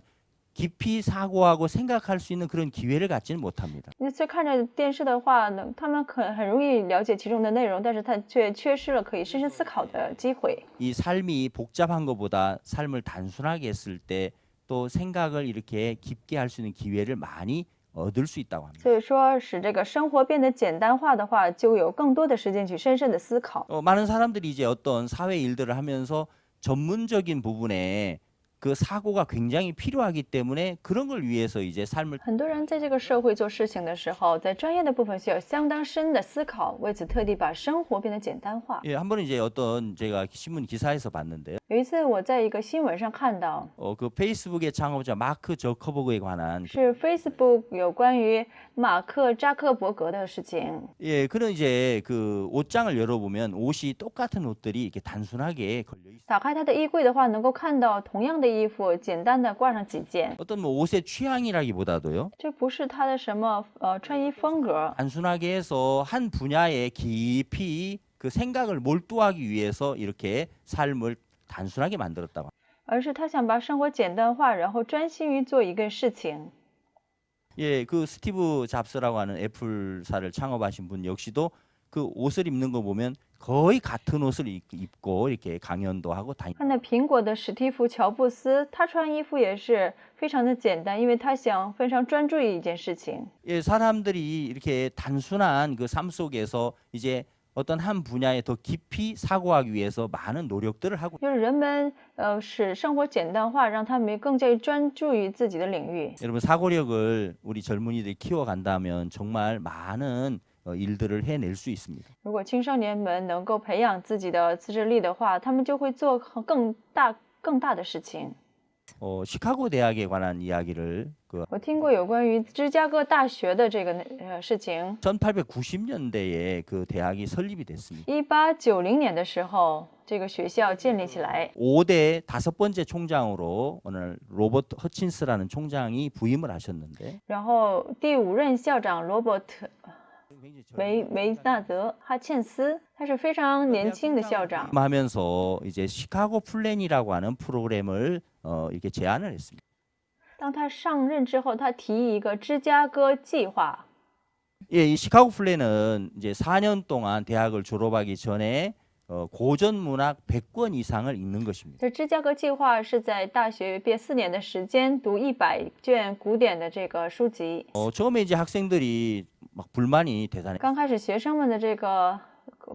깊이 사고하고 생각할 수 있는 그런 기회를 갖지는 못합니다. 你去看着电视的话呢，他们很容易了解其中的内容，但是他却缺失了可以深深思考的机会。 이 삶이 복잡한 것보다 삶을 단순하게 했을 때 또 생각을 이렇게 깊게 할 수 있는 기회를 많이 얻을 수 있다고 합니다. 所以说，使这个生活变得简单化的话，就有更多的时间去深深的思考。 많은 사람들이 이제 어떤 사회 일들을 하면서 전문적인 부분에 그 사고가 굉장히 필요하기 때문에 그런 걸 위해서 이제 삶을 很多人在这个社会做事情的时候，在专业的部分需要相当深的思考，为此特地把生活变得简单化。 한 번은 이제 어떤 제가 신문 기사에서 봤는데요. 有一次我在一个新闻上看到， 그 페이스북의 창업자 마크 저커버그에 관한 是 Facebook 有关于马克扎克伯格的事情。 그런 이제 그 옷장을 열어보면 옷이 똑같은 옷들이 이렇게 단순하게 걸려 있어요. 打开他的衣柜的话，能够看到同样的衣服，简单的挂上几件。 어떤 뭐 옷의 취향이라기보다도요. 这不是他的什么穿衣风格， 단순하게 해서 한 분야에 깊이 그 생각을 몰두하기 위해서 이렇게 삶을 단순하게 만들었다고. 而是他想把生活简单化，然后专心于做一个事情。 그 스티브 잡스라고 하는 애플사를 창업하신 분 역시도 그 옷을 입는 거 보면 거의 같은 옷을 입고 이렇게 강연도 하고 다니. 看到苹果的史蒂夫·乔布斯，他穿衣服也是非常的简单，因为他想非常专注于一件事情。 사람들이 이렇게 단순한 그 삶 속에서 이제 어떤 한 분야에 더 깊이 사고하기 위해서 많은 노력들을 하고. 就是人们使生活简单化，让他们更加专注于自己的领域。 여러분 사고력을 우리 젊은이들이 키워간다면 정말 많은 일들을 해낼 수 있습니다. 如果青少年们能够培养自己的自制力的话，他们就会做更大的事情。 시카고 대학에 관한 이야기를 我听过有关于芝加哥大学的这个事情。 1890년대에 그 대학이 설립이 됐습니다. 1890年的时候，这个学校建立起来。 5대 5번째 총장으로 오늘 로버트 허친스라는 총장이 부임을 하셨는데 然后第5任校长罗伯特梅纳德哈茜斯，他是非常年轻的校长。 하면서 이제 시카고 플랜이라고 하는 프로그램을 이렇게 제안을 했습니다. 当他上任之后，他提议一个芝加哥计划。 이 시카고 플랜은 이제 4년 동안 대학을 졸업하기 전에 고전 문학 100권 이상을 읽는 것입니다. 这芝加哥计划是在大学毕业4年的时间读100卷古典的这个书籍。 처음에 이제 학생들이 막 불만이 대단해. 刚开始学生们的这个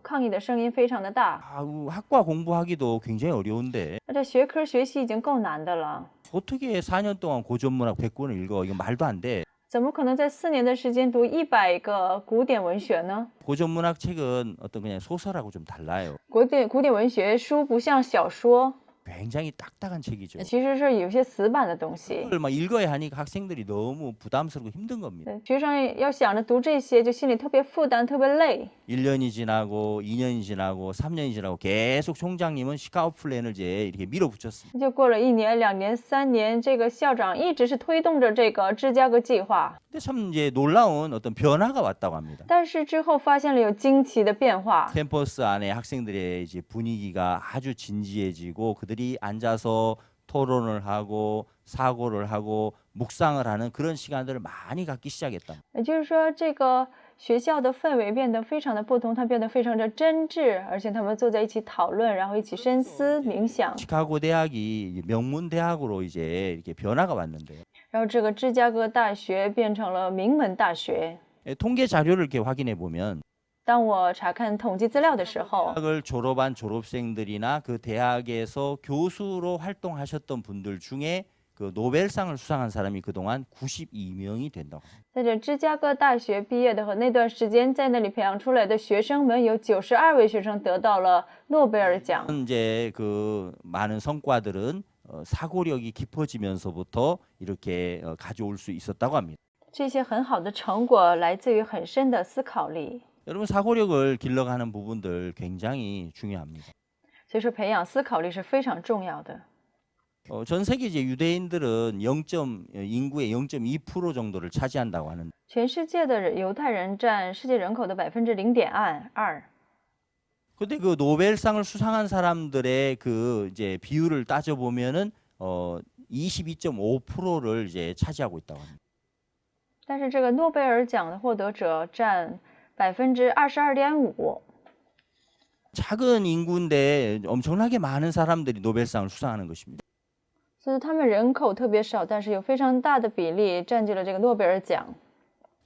抗议的声音非常的大， 학과 공부하기도 굉장히 어려운데 这学科学习已经够难的了， 어떻게 4년 동안 고전 문학 100권을 읽어? 이거 말도 안 돼. 怎么可能在4年的时间读100个古典文学呢？ 고전 문학 책은 어떤 그냥 소설하고 좀 달라요. 古典文学书不像小说， 굉장히 딱딱한 책이죠. 其实是有些死板的东西。 그걸 막 읽어야 하니까 학생들이 너무 부담스럽고 힘든 겁니다. 学生要想着读这些，就心里特别负担，特别累。 1년이 지나고 2년이 지나고 3년이 지나고 계속 총장님은 시카고 플랜을 이제 이렇게 밀어붙였습니다. 就过了1年、2年、3年，这个校长一直是推动着这个芝加哥计划。 근데 참 이제 놀라운 어떤 변화가 왔다고 합니다. 但是之后发现了有惊奇的变化， 캠퍼스 안에 학생들의 이제 분위기가 아주 진지해지고 그들이 앉아서 토론을 하고 사고를 하고 묵상을 하는 그런 시간들을 많이 갖기 시작했다. 也就是说，这个学校的氛围变得非常的不同，它变得非常的真挚，而且他们坐在一起讨论，然后一起深思冥想。 시카고 대학이 명문 대학으로 이제 이렇게 변화가 왔는데요. 然后这个芝加哥大学变成了名门大学。 통계 자료를 이렇게 확인해 보면 当我查看统计资料的时候， 대학을 졸업한 졸업생들이나 그 대학에서 교수로 활동하셨던 분들 중에 그 노벨상을 수상한 사람이 그동안 92명이 된다고. 在这芝加哥大学毕业的和那段时间在那里培养出来的学生们，有92位学生得到了诺贝尔奖。 이제 그 많은 성과들은 사고력이 깊어지면서부터 이렇게 가져올 수 있었다고 합니다. 这些很好的成果来自于很深的思考力。 여러분 사고력을 길러가는 부분들 굉장히 중요합니다. 所以说，培养思考力是非常重要的。 전 세계 이제 유대인들은 인구의 0.2% 정도를 차지한다고 하는데 全世界的犹太人占世界人口的0.2%。 근데 그 노벨상을 수상한 사람들의 그 이제 비율을 따져 보면은 22.5%를 이제 차지하고 있다고 합니다. 但是这个诺贝尔奖的获得者占22.5%。 작은 인구인데 엄청나게 많은 사람들이 노벨상을 수상하는 것입니다. 所以他们人口特别少，但是有非常大的比例占据了这个诺贝尔奖。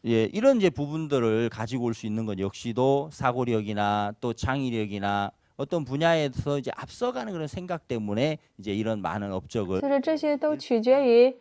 예, 이런 이제 부분들을 가지고 올 수 있는 건 역시도 사고력이나 또 창의력이나 어떤 분야에서 이제 앞서가는 그런 생각 때문에 이제 이런 많은 업적을 所以说这些都取决于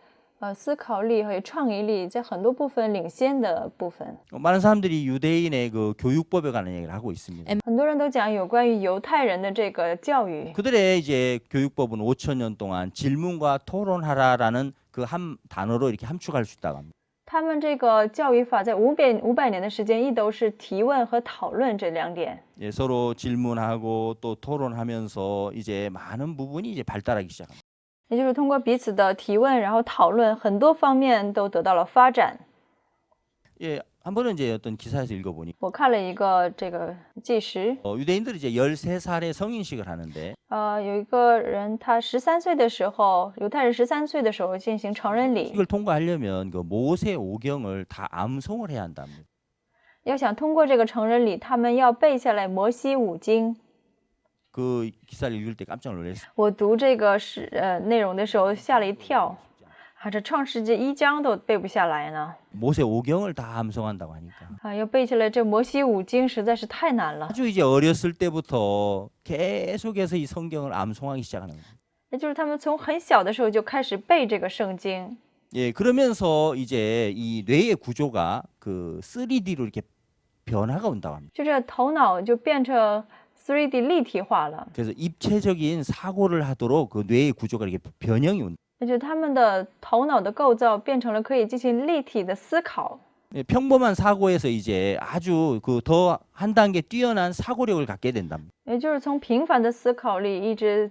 思考力和创意力在很多部分领先的部分。 많은 사람들이 유대인의 그 교육법에 관한 얘기를 하고 있습니다. 很多人都讲有关于犹太人的这个教育， 그들의 이제 교육법은 5,000년 동안 질문과 토론하라라는 그 한 단어로 이렇게 함축할 수 있다고 합니다. 他们这个教育法在500年的时间一都是提问和讨论这两点。 예, 서로 질문하고 또 토론하면서 이제 많은 부분이 이제 발달하기 시작합니다. 也就是通过彼此的提问，然后讨论，很多方面都得到了发展。 예, 한 번은 이제 어떤 기사에서 읽어보니 我看了一个这个纪实， 유대인들이 이제 13살에 성인식을 하는데 有一个人他13岁的时候，犹太人13岁的时候进行成人礼， 이걸 통과하려면 그 모세 오경을 다 암송을 해야 한답니다. 要想通过这个成人礼，他们要背下来摩西五经。 그 기사를 읽을 때 깜짝 놀랐어요. 我读这个内容的时候吓了一跳，这创世纪1章都背不下来呢， 모세 오경을 다 암송한다고 하니까 要背下来这摩西五经实在是太难了。 아주 이제 어렸을 때부터 계속해서 이 성경을 암송하기 시작하는 거예요. 也就是他们从很小的时候就开始背这个圣经， 예, 그러면서 이제 이 뇌의 구조가 그 3D로 이렇게 변화가 온다고 합니다. 就这头脑就变成 3D 立体化了， 그래서 입체적인 사고를 하도록 그 뇌의 구조가 이렇게 변형이 온다. 也就是他们的头脑的构造变成了可以进行立体的思考。 예, 평범한 사고에서 이제 아주 그 더 한 단계 뛰어난 사고력을 갖게 된답니다. 也就是从平凡的思考力一直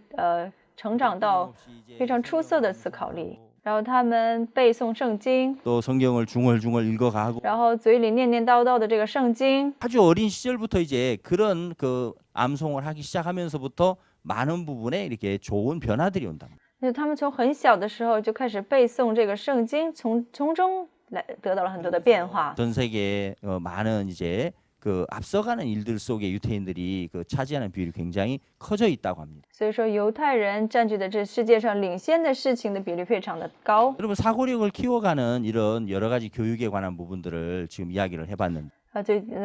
成长到非常出色的思考力。然后他们背诵圣经， 또 성경을 중얼중얼 읽어가고 然后嘴里念念叨叨的这个圣经， 아주 어린 시절부터 이제 그런 그 암송을 하기 시작하면서부터 많은 부분에 이렇게 좋은 변화들이 온답니다. 就他们从很小的时候就开始背诵这个圣经，从中来得到了很多的变化。 전 세계 많은 이제 그 앞서가는 일들 속에 유태인들이 그 차지하는 비율이 굉장히 커져 있다고 합니다. 所以说，犹太人占据的这世界上领先的事情的比例非常的高。 여러분 사고력을 키워가는 이런 여러 가지 교육에 관한 부분들을 지금 이야기를 해봤는데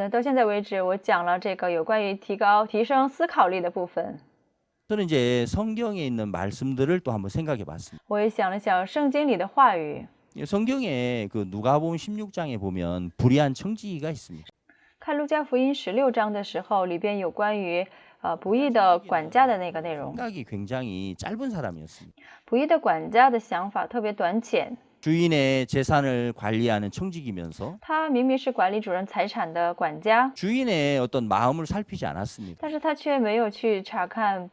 到现在为止，我讲了这个有关于提升思考力的部分。 저는 이제 성경에 있는 말씀들을 또 한번 생각해봤습니다. 我也想了想圣经里的话语。 성경에 그 누가복음 16장에 보면 불의한 청지기가 있습니다. 看路加福音16章的时候，里边有关于不义的管家的那个内容。 생각이 굉장히 짧은 사람이었습니다. 不义的管家的想法特别短浅， 주인의 재산을 관리하는 청지기면서 他明明是管理主人财产的管家， 주인의 어떤 마음을 살피지 않았습니다. 但是他却没有去查看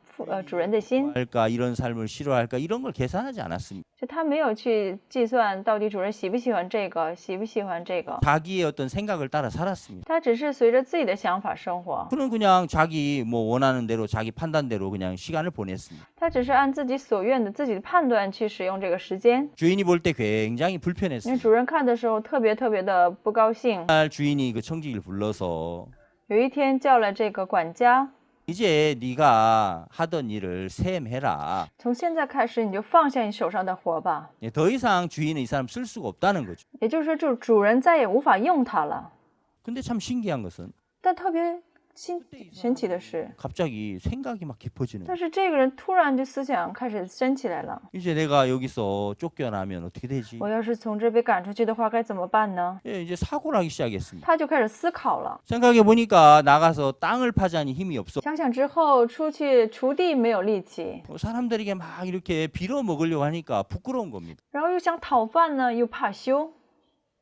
主人的心， 할까 이런 삶을 싫어할까 이런 걸 계산하지 않았습니다. 就他没有去计算到底主人喜不喜欢这个，喜不喜欢这个， 자기의 어떤 생각을 따라 살았습니다. 他只是随着自己的想法生活， 그는 그냥 자기 뭐 원하는 대로 자기 판단대로 그냥 시간을 보냈습니다. 他只是按自己所愿的自己的判断去使用这个时间。 주인이 볼 때 굉장히 因为 불편했습니다. 主人看的时候特别的不高兴。 날 주인이 그 청지기를 불러서 有一天叫了这个管家， 이제 네가 하던 일을 셈해라. 从现在开始你就放下你手上的活吧。 예, 더 이상 주인은 이 사람 쓸 수가 없다는 거죠. 也就是说，主人再也无法用它了。 근데 참 신기한 것은 但特别神奇的是， 갑자기 생각이 막 깊어지는 거예요. 但是这个人突然就思想开始升起来了。 이제 내가 여기서 쫓겨나면 어떻게 되지? 我要是从这被赶出去的话，该怎么办呢？ 예, 이제 사고를 하기 시작했습니다. 他就开始思考了。 생각해 보니까 나가서 땅을 파자니 힘이 없어. 想想之后，出去锄地没有力气， 사람들에게 막 이렇게 빌어 먹으려고 하니까 부끄러운 겁니다. 然后又想讨饭呢，又怕羞。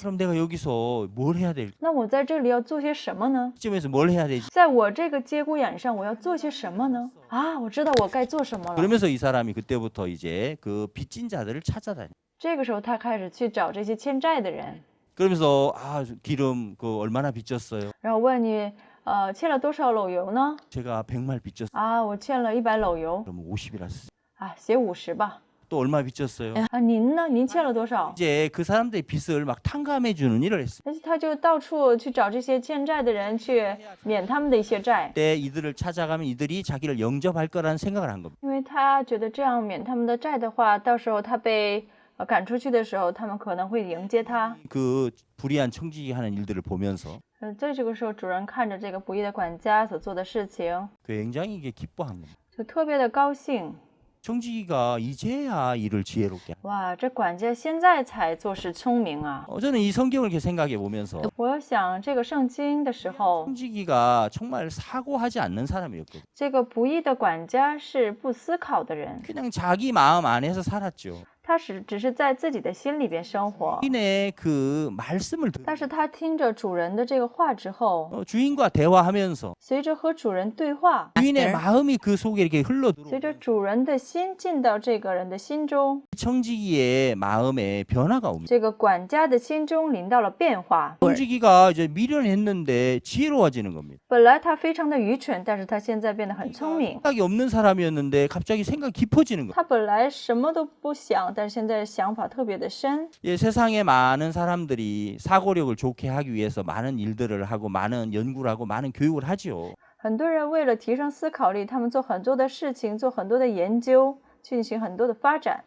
그럼 내가 여기서 뭘 해야 될지? 那我在这里要做些什么呢？ 이쯤에서 뭘 해야 되지? 在我这个节骨眼上，我要做些什么呢？啊，我知道我该做什么了。 그러면서 이 사람이 그때부터 이제 그 빚진 자들을 찾아다니. 这个时候，他开始去找这些欠债的人， 그러면서 아 기름 그 얼마나 빚졌어요? 然后问你，欠了多少篓油呢？ 제가 100말 빚졌어요. 啊，我欠了100篓油。 그럼 50이라 쓰. 啊，写50吧。 또 얼마 빚졌어요? 啊，您呢？您欠了多少？ 이제 그 사람들의 빚을 막 탕감해 주는 일을 했어요. 而且他就到处去找这些欠债的人，去免他们的一些债， 그때 이들을 찾아가면 이들이 자기를 영접할 거라는 생각을 한 겁니다. 因为他觉得这样免他们的债的话，到时候他被赶出去的时候，他们可能会迎接他。 그 불의한 청지기 하는 일들을 보면서 在这个时候，主人看着这个不义的管家所做的事情， 굉장히 이게 기뻐한 겁니다. 就特别的高兴。 청지기가 이제야 일을 지혜롭게. 哇，这管家现在才做事聪明啊！ 저는 이 성경을 이렇게 생각해 보면서 我想这个圣经的时候， 청지기가 정말 사고하지 않는 사람이었거든요. 这个不义的管家是不思考的人， 그냥 자기 마음 안에서 살았죠. 他只是在自己的心里边生活。 주인의 그 말씀을 但是他听着主人的这个话之后， 주인과 대화하면서 随着和主人对话， 주인의 마음이 그 속에 이렇게 흘러들어 随着主人的心进到这个人的心中， 청지기의 마음에 변화가 옵니다. 这个管家的心中临到了变化。 청지기가 이제 미련했는데 지혜로워지는 겁니다. 本来他非常的愚蠢，但是他现在变得很聪明。 생각이 없는 사람이었는데 갑자기 생각이 깊어지는 거예요. 他本来什么都不想，但是现在想法特别的深。 예, 세상에 많은 사람들이 사고력을 좋게 하기 위해서 많은 일들을 하고 많은 연구를 하고 많은 교육을 하죠. 很多人为了提升思考力，他们做很多的事情，做很多的研究，进行很多的发展。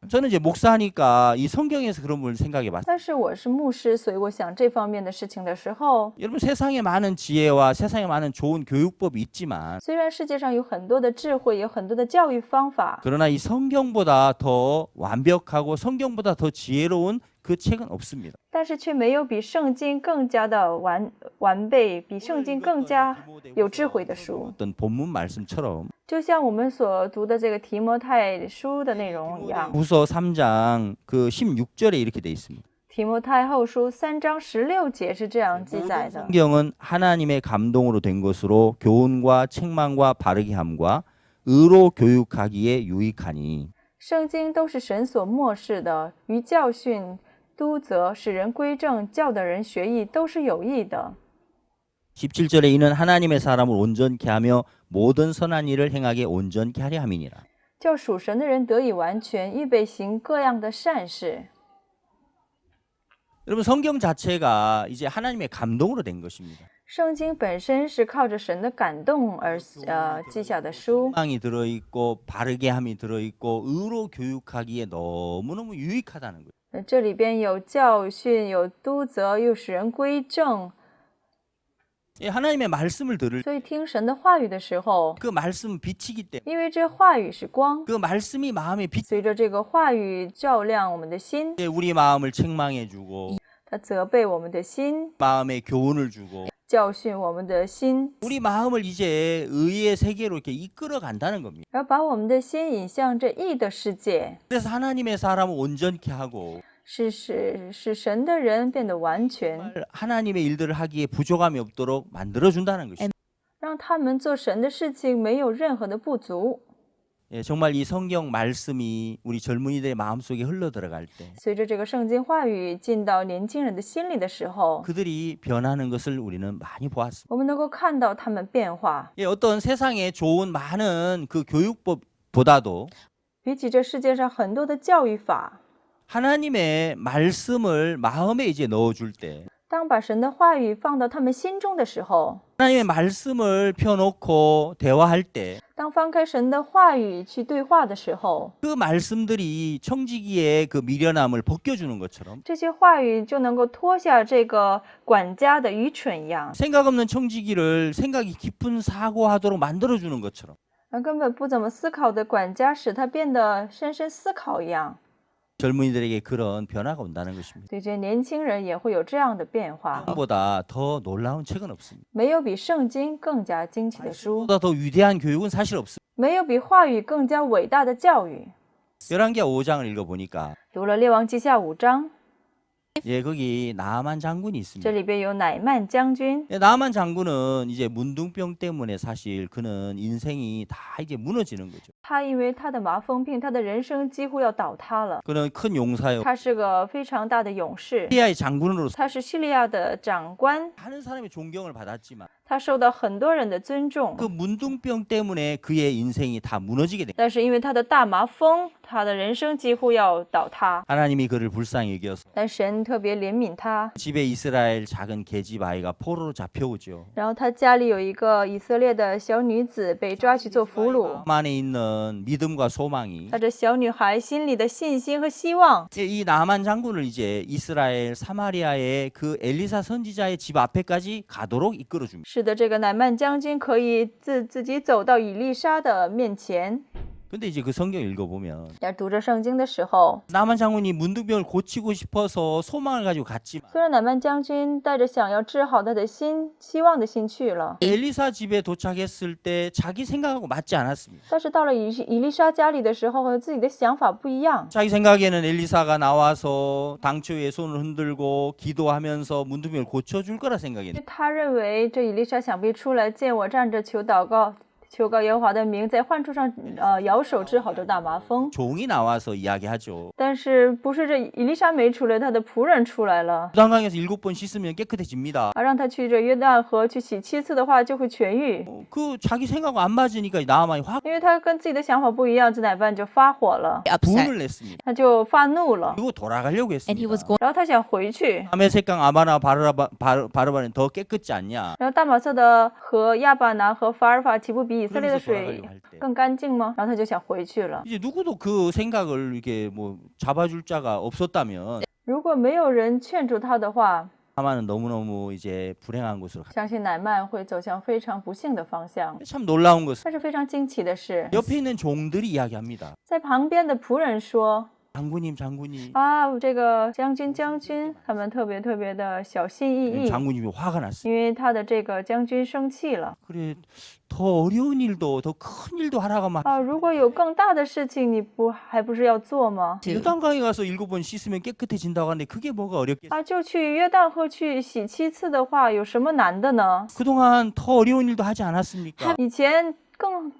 저는 이제 목사니까 이 성경에서 그런 걸 생각해 봤어요. 但是我是牧师，所以我想这方面的事情的时候， 여러분 세상에 많은 지혜와 세상에 많은 좋은 교육법이 있지만 虽然世界上有很多的智慧，有很多的教育方法， 그러나 이 성경보다 더 완벽하고 성경보다 더 지혜로운 그 책은 없습니다. 但是却没有比圣经更加的完备，比圣经更加有智慧的书。 어떤 본문 말씀처럼 就像我们所读的这个提摩太书的内容一样， 후서 3장 그 16절에 이렇게 돼 있습니다. 提摩太后书3章16节是这样记载的。 성경은 하나님의 감동으로 된 것으로 교훈과 책망과 바르게 함과 의로 교육하기에 유익하니 圣经都是神所默示的，于教训、督责、使人归正、教导人学艺，都是有益的。 17절에 이는 하나님의 사람을 온전케 하며 모든 선한 일을 행하게 온전케 하려 함이니라. 叫属神的人得以完全，预备行各样的善事。 여러분 성경 자체가 이제 하나님의 감동으로 된 것입니다. 圣经本身是靠着神的感动而记下的书， 책망이 들어 있고 바르게 함이 들어 있고 의로 교육하기에 너무너무 유익하다는 거예요. 这里边有教训，有督责，又使人归正。 예, 하나님의 말씀을 들을 所以听神的话语的时候， 그 말씀은 빛이기 때문에 因为这话语是光， 그 말씀이 마음에 빛 随着这个话语照亮我们的心， 우리 마음을 책망해 주고 它责备我们的心， 마음에 교훈을 주고 教训我们的心， 우리 마음을 이제 의의 세계로 이렇게 이끌어 간다는 겁니다. 然后把我们的心引向这义的世界， 그래서 하나님의 사람을 온전케 하고 使神的人变得完全， 하나님의 일들을 하기에 부족함이 없도록 만들어 준다는 것입니다. 让他们做神的事情没有任何的不足。 예, 정말 이 성경 말씀이 우리 젊은이들의 마음속에 흘러 들어갈 때 随着这个圣经话语进到年轻人的心里的时候， 그들이 변하는 것을 우리는 많이 보았습니다. 我们能够看到他们变化。 예, 어떤 세상에 좋은 많은 그 교육법보다도 比起这世界上很多的教育法， 하나님의 말씀을 마음에 이제 넣어줄 때 当把神的话语放到他们心中的时候， 하나님의 말씀을 펴놓고 대화할 때 当翻开神的话语去对话的时候， 그 말씀들이 청지기의 그 미련함을 벗겨주는 것처럼 这些话语就能够脱下这个管家的愚蠢一样， 생각 없는 청지기를 생각이 깊은 사고하도록 만들어주는 것처럼 根本不怎么思考的管家使他变得深深思考一样。 젊은이들에게 그런 변화가 온다는 것입니다. 对这年轻人也会有这样的变化。 보다 더 놀라운 책은 없습니다. 没有比圣经更加惊奇的书， 보다 더 위대한 교육은 사실 없습니다. 没有比话语更加伟大的教育。 열왕기하 5장을 읽어보니까 读了列王记下5章， 예, 거기 나아만 장군이 这 있습니다. 里边有乃曼将军。 예, 나아만 장군은 이제 문둥병 때문에 사실 그는 인생이 다 이제 무너지는 거죠. 他因为他的麻风病，他的人生几乎要倒塌了。 그는 큰 용사요. 他是个非常大的勇士， 시리아의 장군으로서 他是叙利亚的长官， 많은 사람의 존경을 받았지만 他受到很多人的尊重 그 。 문둥병 때문에 그의 인생이 다 무너지게 된 但是因为他的大麻风，他的人生几乎要倒塌， 하나님이 그를 불쌍히 여겨서 但神特别怜悯他。 집에 이스라엘 작은 계집 아이가 포로로 잡혀오죠. 然后他家里有一个以色列的小女子被抓去做俘虏， 마음 안에 있는 믿음과 소망이 她这小女孩心里的信心和希望， 이 나만 장군을 이제 이스라엘 사마리아의 그 엘리사 선지자의 집 앞에까지 가도록 이끌어 줍니다. 使得这个乃曼将军可以自己走到以利沙的面前。 근데 이제 그 성경 읽어보면 在读着圣经的时候， 나만 장군이 문둥병을 고치고 싶어서 소망을 가지고 갔지만 虽然乃曼将军带着想要治好他的心、希望的心去了， 엘리사 집에 도착했을 때 자기 생각하고 맞지 않았습니다. 但是到了以利沙家里的时候，和自己的想法不一样。 자기 생각에는 엘리사가 나와서 당초에 손을 흔들고 기도하면서 문둥병을 고쳐줄 거라 생각했는데 他认为这以利沙想必出来见我站着求祷告，求告耶和华的名，在患处上摇手治好这大麻风。 종이 나와서 이야기하죠. 但是不是这以利沙没出来，他的仆人出来了， 요단강에서 7번 씻으면 깨끗해집니다. 让他去这约旦河去洗7次的话就会痊愈。 그 자기 생각과 안 맞으니까 나아만이 확 因为他跟自己的想法不一样，这乃曼就发火了， upset. 분을 냈습니다. 他就发怒了， 그리고 돌아가려고 And he was 했습니다. going 然后他想回去。 하메색강 아바나 바르바는 더 깨끗지 않냐? 然后大马色的河亚巴拿和法尔法岂不比以色列的 그러면서 水 돌아가려고 할 때 更干净吗？然后他就想回去了。 이제 누구도 그 생각을 이렇게 뭐 잡아줄 자가 없었다면 如果没有人劝住他的话， 하만은 너무너무 이제 불행한 곳으로 相信乃曼会走向非常不幸的方向。 참 놀라운 것은 但是非常惊奇的是， 옆에 있는 종들이 이야기합니다. 在旁边的仆人说 장군님 啊，这个将军，他们特别的小心翼翼， 장군님이 화가 났어요. 因为他的这个将军生气了 그래 더 어려운 일도 더 큰 일도 하라고 막 啊。如果有更大的事情，你还不是要做吗？ to. 요단강에 가서 7번 씻으면 깨끗해진다고 하는데 그게 뭐가 어렵겠어요? 啊，就去约旦河去洗7次的话，有什么难的呢？ 그동안 더 어려운 일도 하지 않았습니까? 以前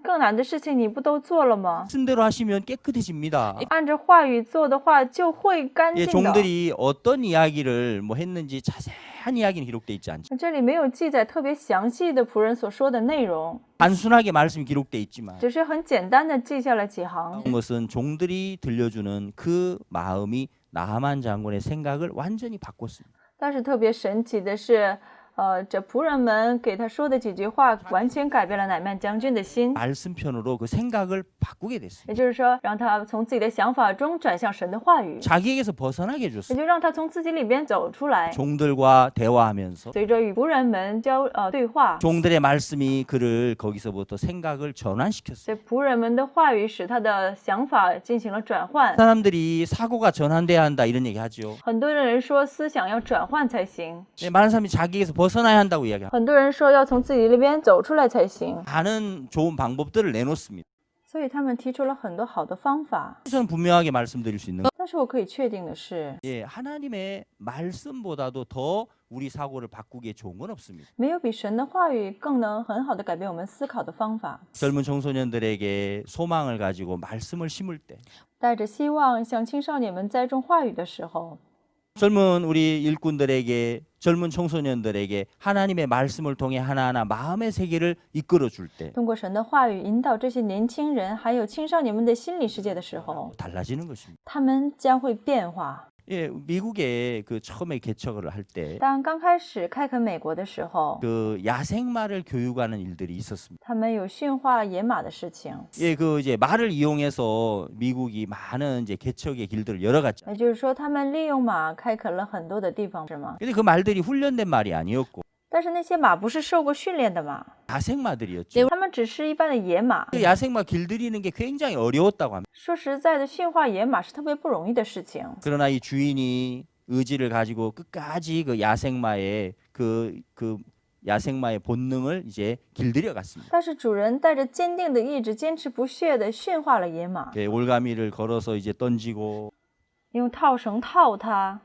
更难的事情你不都做了吗？ 말씀대로 하시면 깨끗해집니다. 按着话语做的话，就会干 예, 净的。 종들이 어떤 이야기를 뭐 했는지 자세한 이야기는 기록돼 있지 않죠. 这里没有记载特别详细的仆人所说的内容， 단순하게 말씀이 기록돼 있지만 只是很简单的记下了几行。 것은 종들이 들려주는 그 마음이 나하만 장군의 생각을 완전히 바꿨습니다. 但是特别神奇的是，这仆人们给他说的几句话，完全改变了乃曼将军的心。 말씀편으로 그 생각을 바꾸게 됐습니다. 也就是说，让他从自己的想法中转向神的话语， 자기에게서 벗어나게 也 해줬습니다. 就让他从自己里边走出来。 종들과 대화하면서 随着与仆人们对话， 종들의 말씀이 그를 거기서부터 생각을 전환시켰어요. 这仆人们的话语使他的想法进行了转换。 사람들이 사고가 전환돼야 한다 이런 얘기하죠. 很多人说思想要转换才行， 네, 많은 사람이 자기에게서 벗어나야 한다고 이야기합니다. 很多人说要从自己里边走出来才行， 많은 좋은 방법들을 내놓습니다. 所以他们提出了很多好的方法。 저는 분명하게 말씀드릴 수 있는 건, 但是我可以确定的是， 예, 하나님의 말씀보다도 더 우리 사고를 바꾸기에 좋은 건 없습니다. 没有比神的话语更能很好的改变我们思考的方法。 젊은 청소년들에게 소망을 가지고 말씀을 심을 때 带着希望向青少年们栽种话语的时候， 젊은 우리 일꾼들에게 젊은 청소년들에게 하나님의 말씀을 통해 하나하나 마음의 세계를 이끌어 줄 때 通过神的话语引导这些年轻人还有青少年们的心理世界的时候， 달라지는 것입니다. 他们将会变化。 예, 미국에 그 처음에 개척을 할 때 그 当刚开始开垦美国的时候， 야생마를 교육하는 일들이 있었습니다. 他们有驯化野马的事情， 예, 그 이제 말을 이용해서 미국이 많은 이제 개척의 길들을 열어갔죠. 也就是说，他们利用马开垦了很多的地方，是吗？ 근데 그 말들이 훈련된 말이 아니었고 但是那些马不是受过训练的马， 야생마들이었죠. 他们只是一般的野马。 그 야생마 길들이는 게 굉장히 어려웠다고 합니다. 说实在的，驯化野马是特别不容易的事情。 그러나 이 주인이 의지를 가지고 끝까지 그 야생마의 그 야생마의 본능을 이제 길들여 갔습니다. 但是主人带着坚定的意志，坚持不懈地驯化了野马， 예, 올가미를 걸어서 이제 던지고 用套绳套它。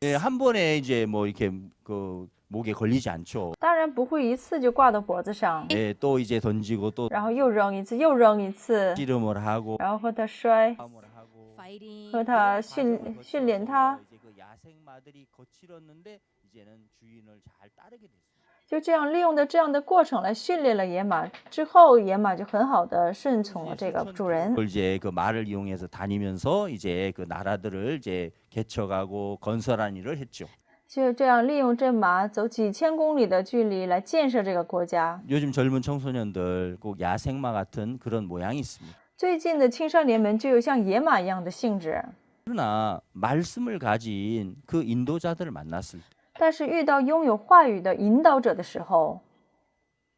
예, 한 번에 이제 뭐 이렇게 그 목에 걸리지 않죠. 当然不会一次就挂到脖子上， 예, 또 이제 던지고 또 然后又扔一次，又扔一次， 씨름을 하고 然后和它摔， 싸움을 하고 Fighting. 和它训练它。 이제 그 야생마들이 거칠었는데 이제는 주인을 잘 따르게 됐습니다. 就这样利用的这样的过程来训练了野马，之后野马就很好的顺从了这个主人。 그걸 이제 그 말을 이용해서 다니면서 이제 그 나라들을 이제 개척하고 건설한 일을 했죠. 就这样利用这马走几千公里的距离来建设这个国家。 요즘 젊은 청소년들 꼭 야생마 같은 그런 모양이 있습니다. 最近的青少年们就有像野马一样的性质， 그러나 말씀을 가진 그 인도자들을 만났을 때 但是遇到拥有话语的引导者的时候，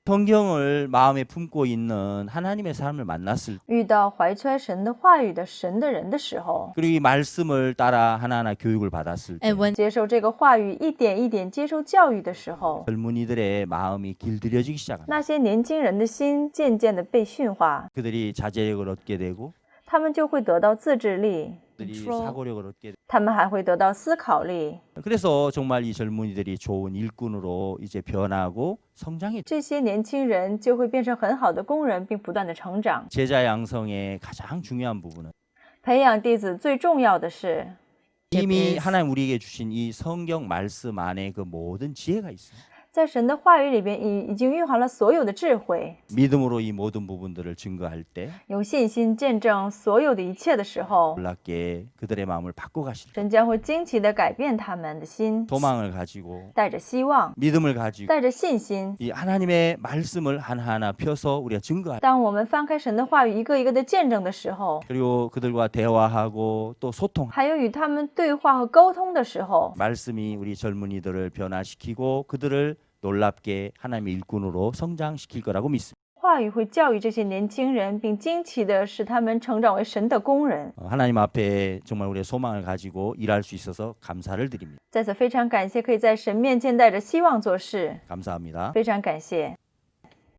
성경을 마음에 품고 있는 하나님의 사람을 만났을 때 遇到怀揣神的话语的神的人的时候， 그리고 이 말씀을 따라 하나하나 교육을 받았을 때 And when 接受这个话语，一点一点接受教育的时候， 젊은이들의 마음이 길들여지기 시작합니다. 那些年轻人的心渐渐的被驯化， 그들이 자제력을 얻게 되고 他们就会得到自制力， 그들이 Control. 사고력을 얻게 되고 他们还会得到思考力。 그래서 정말 이 젊은이들이 좋은 일꾼으로 이제 변하고 성장했죠. 这些年轻人就会变成很好的工人，并不断的成长。 제자 양성의 가장 중요한 부분은 培养弟子最重要的是， 이미 하나님 우리에게 주신 이 성경 말씀 안에 그 모든 지혜가 있습니다. 在神的话语里边已经蕴含了所有的智慧。 믿음으로 이 모든 부분들을 증거할 때 有信心见证所有的一切的时候， 놀랍게 그들의 마음을 바꿔 가실 神将会惊奇地改变他们的心， 소망을 가지고 带着希望， 믿음을 가지고 带着信心。 이 하나님의 말씀을 하나하나 펴서 우리가 증거할 当我们翻开神的话语，一个一个的见证的时候， 그리고 그들과 대화하고 또 소통 还有与他们对话和沟通的时候， 말씀이 우리 젊은이들을 변화시키고 그들을 놀랍게 하나님의 일꾼으로 성장시킬 거라고 믿습니다. 话语会教育这些年轻人，并惊奇地使他们成长为神的工人。 하나님 앞에 정말 우리의 소망을 가지고 일할 수 있어서 감사를 드립니다. 在此非常感谢可以在神面前带着希望做事， 감사합니다. 非常感谢。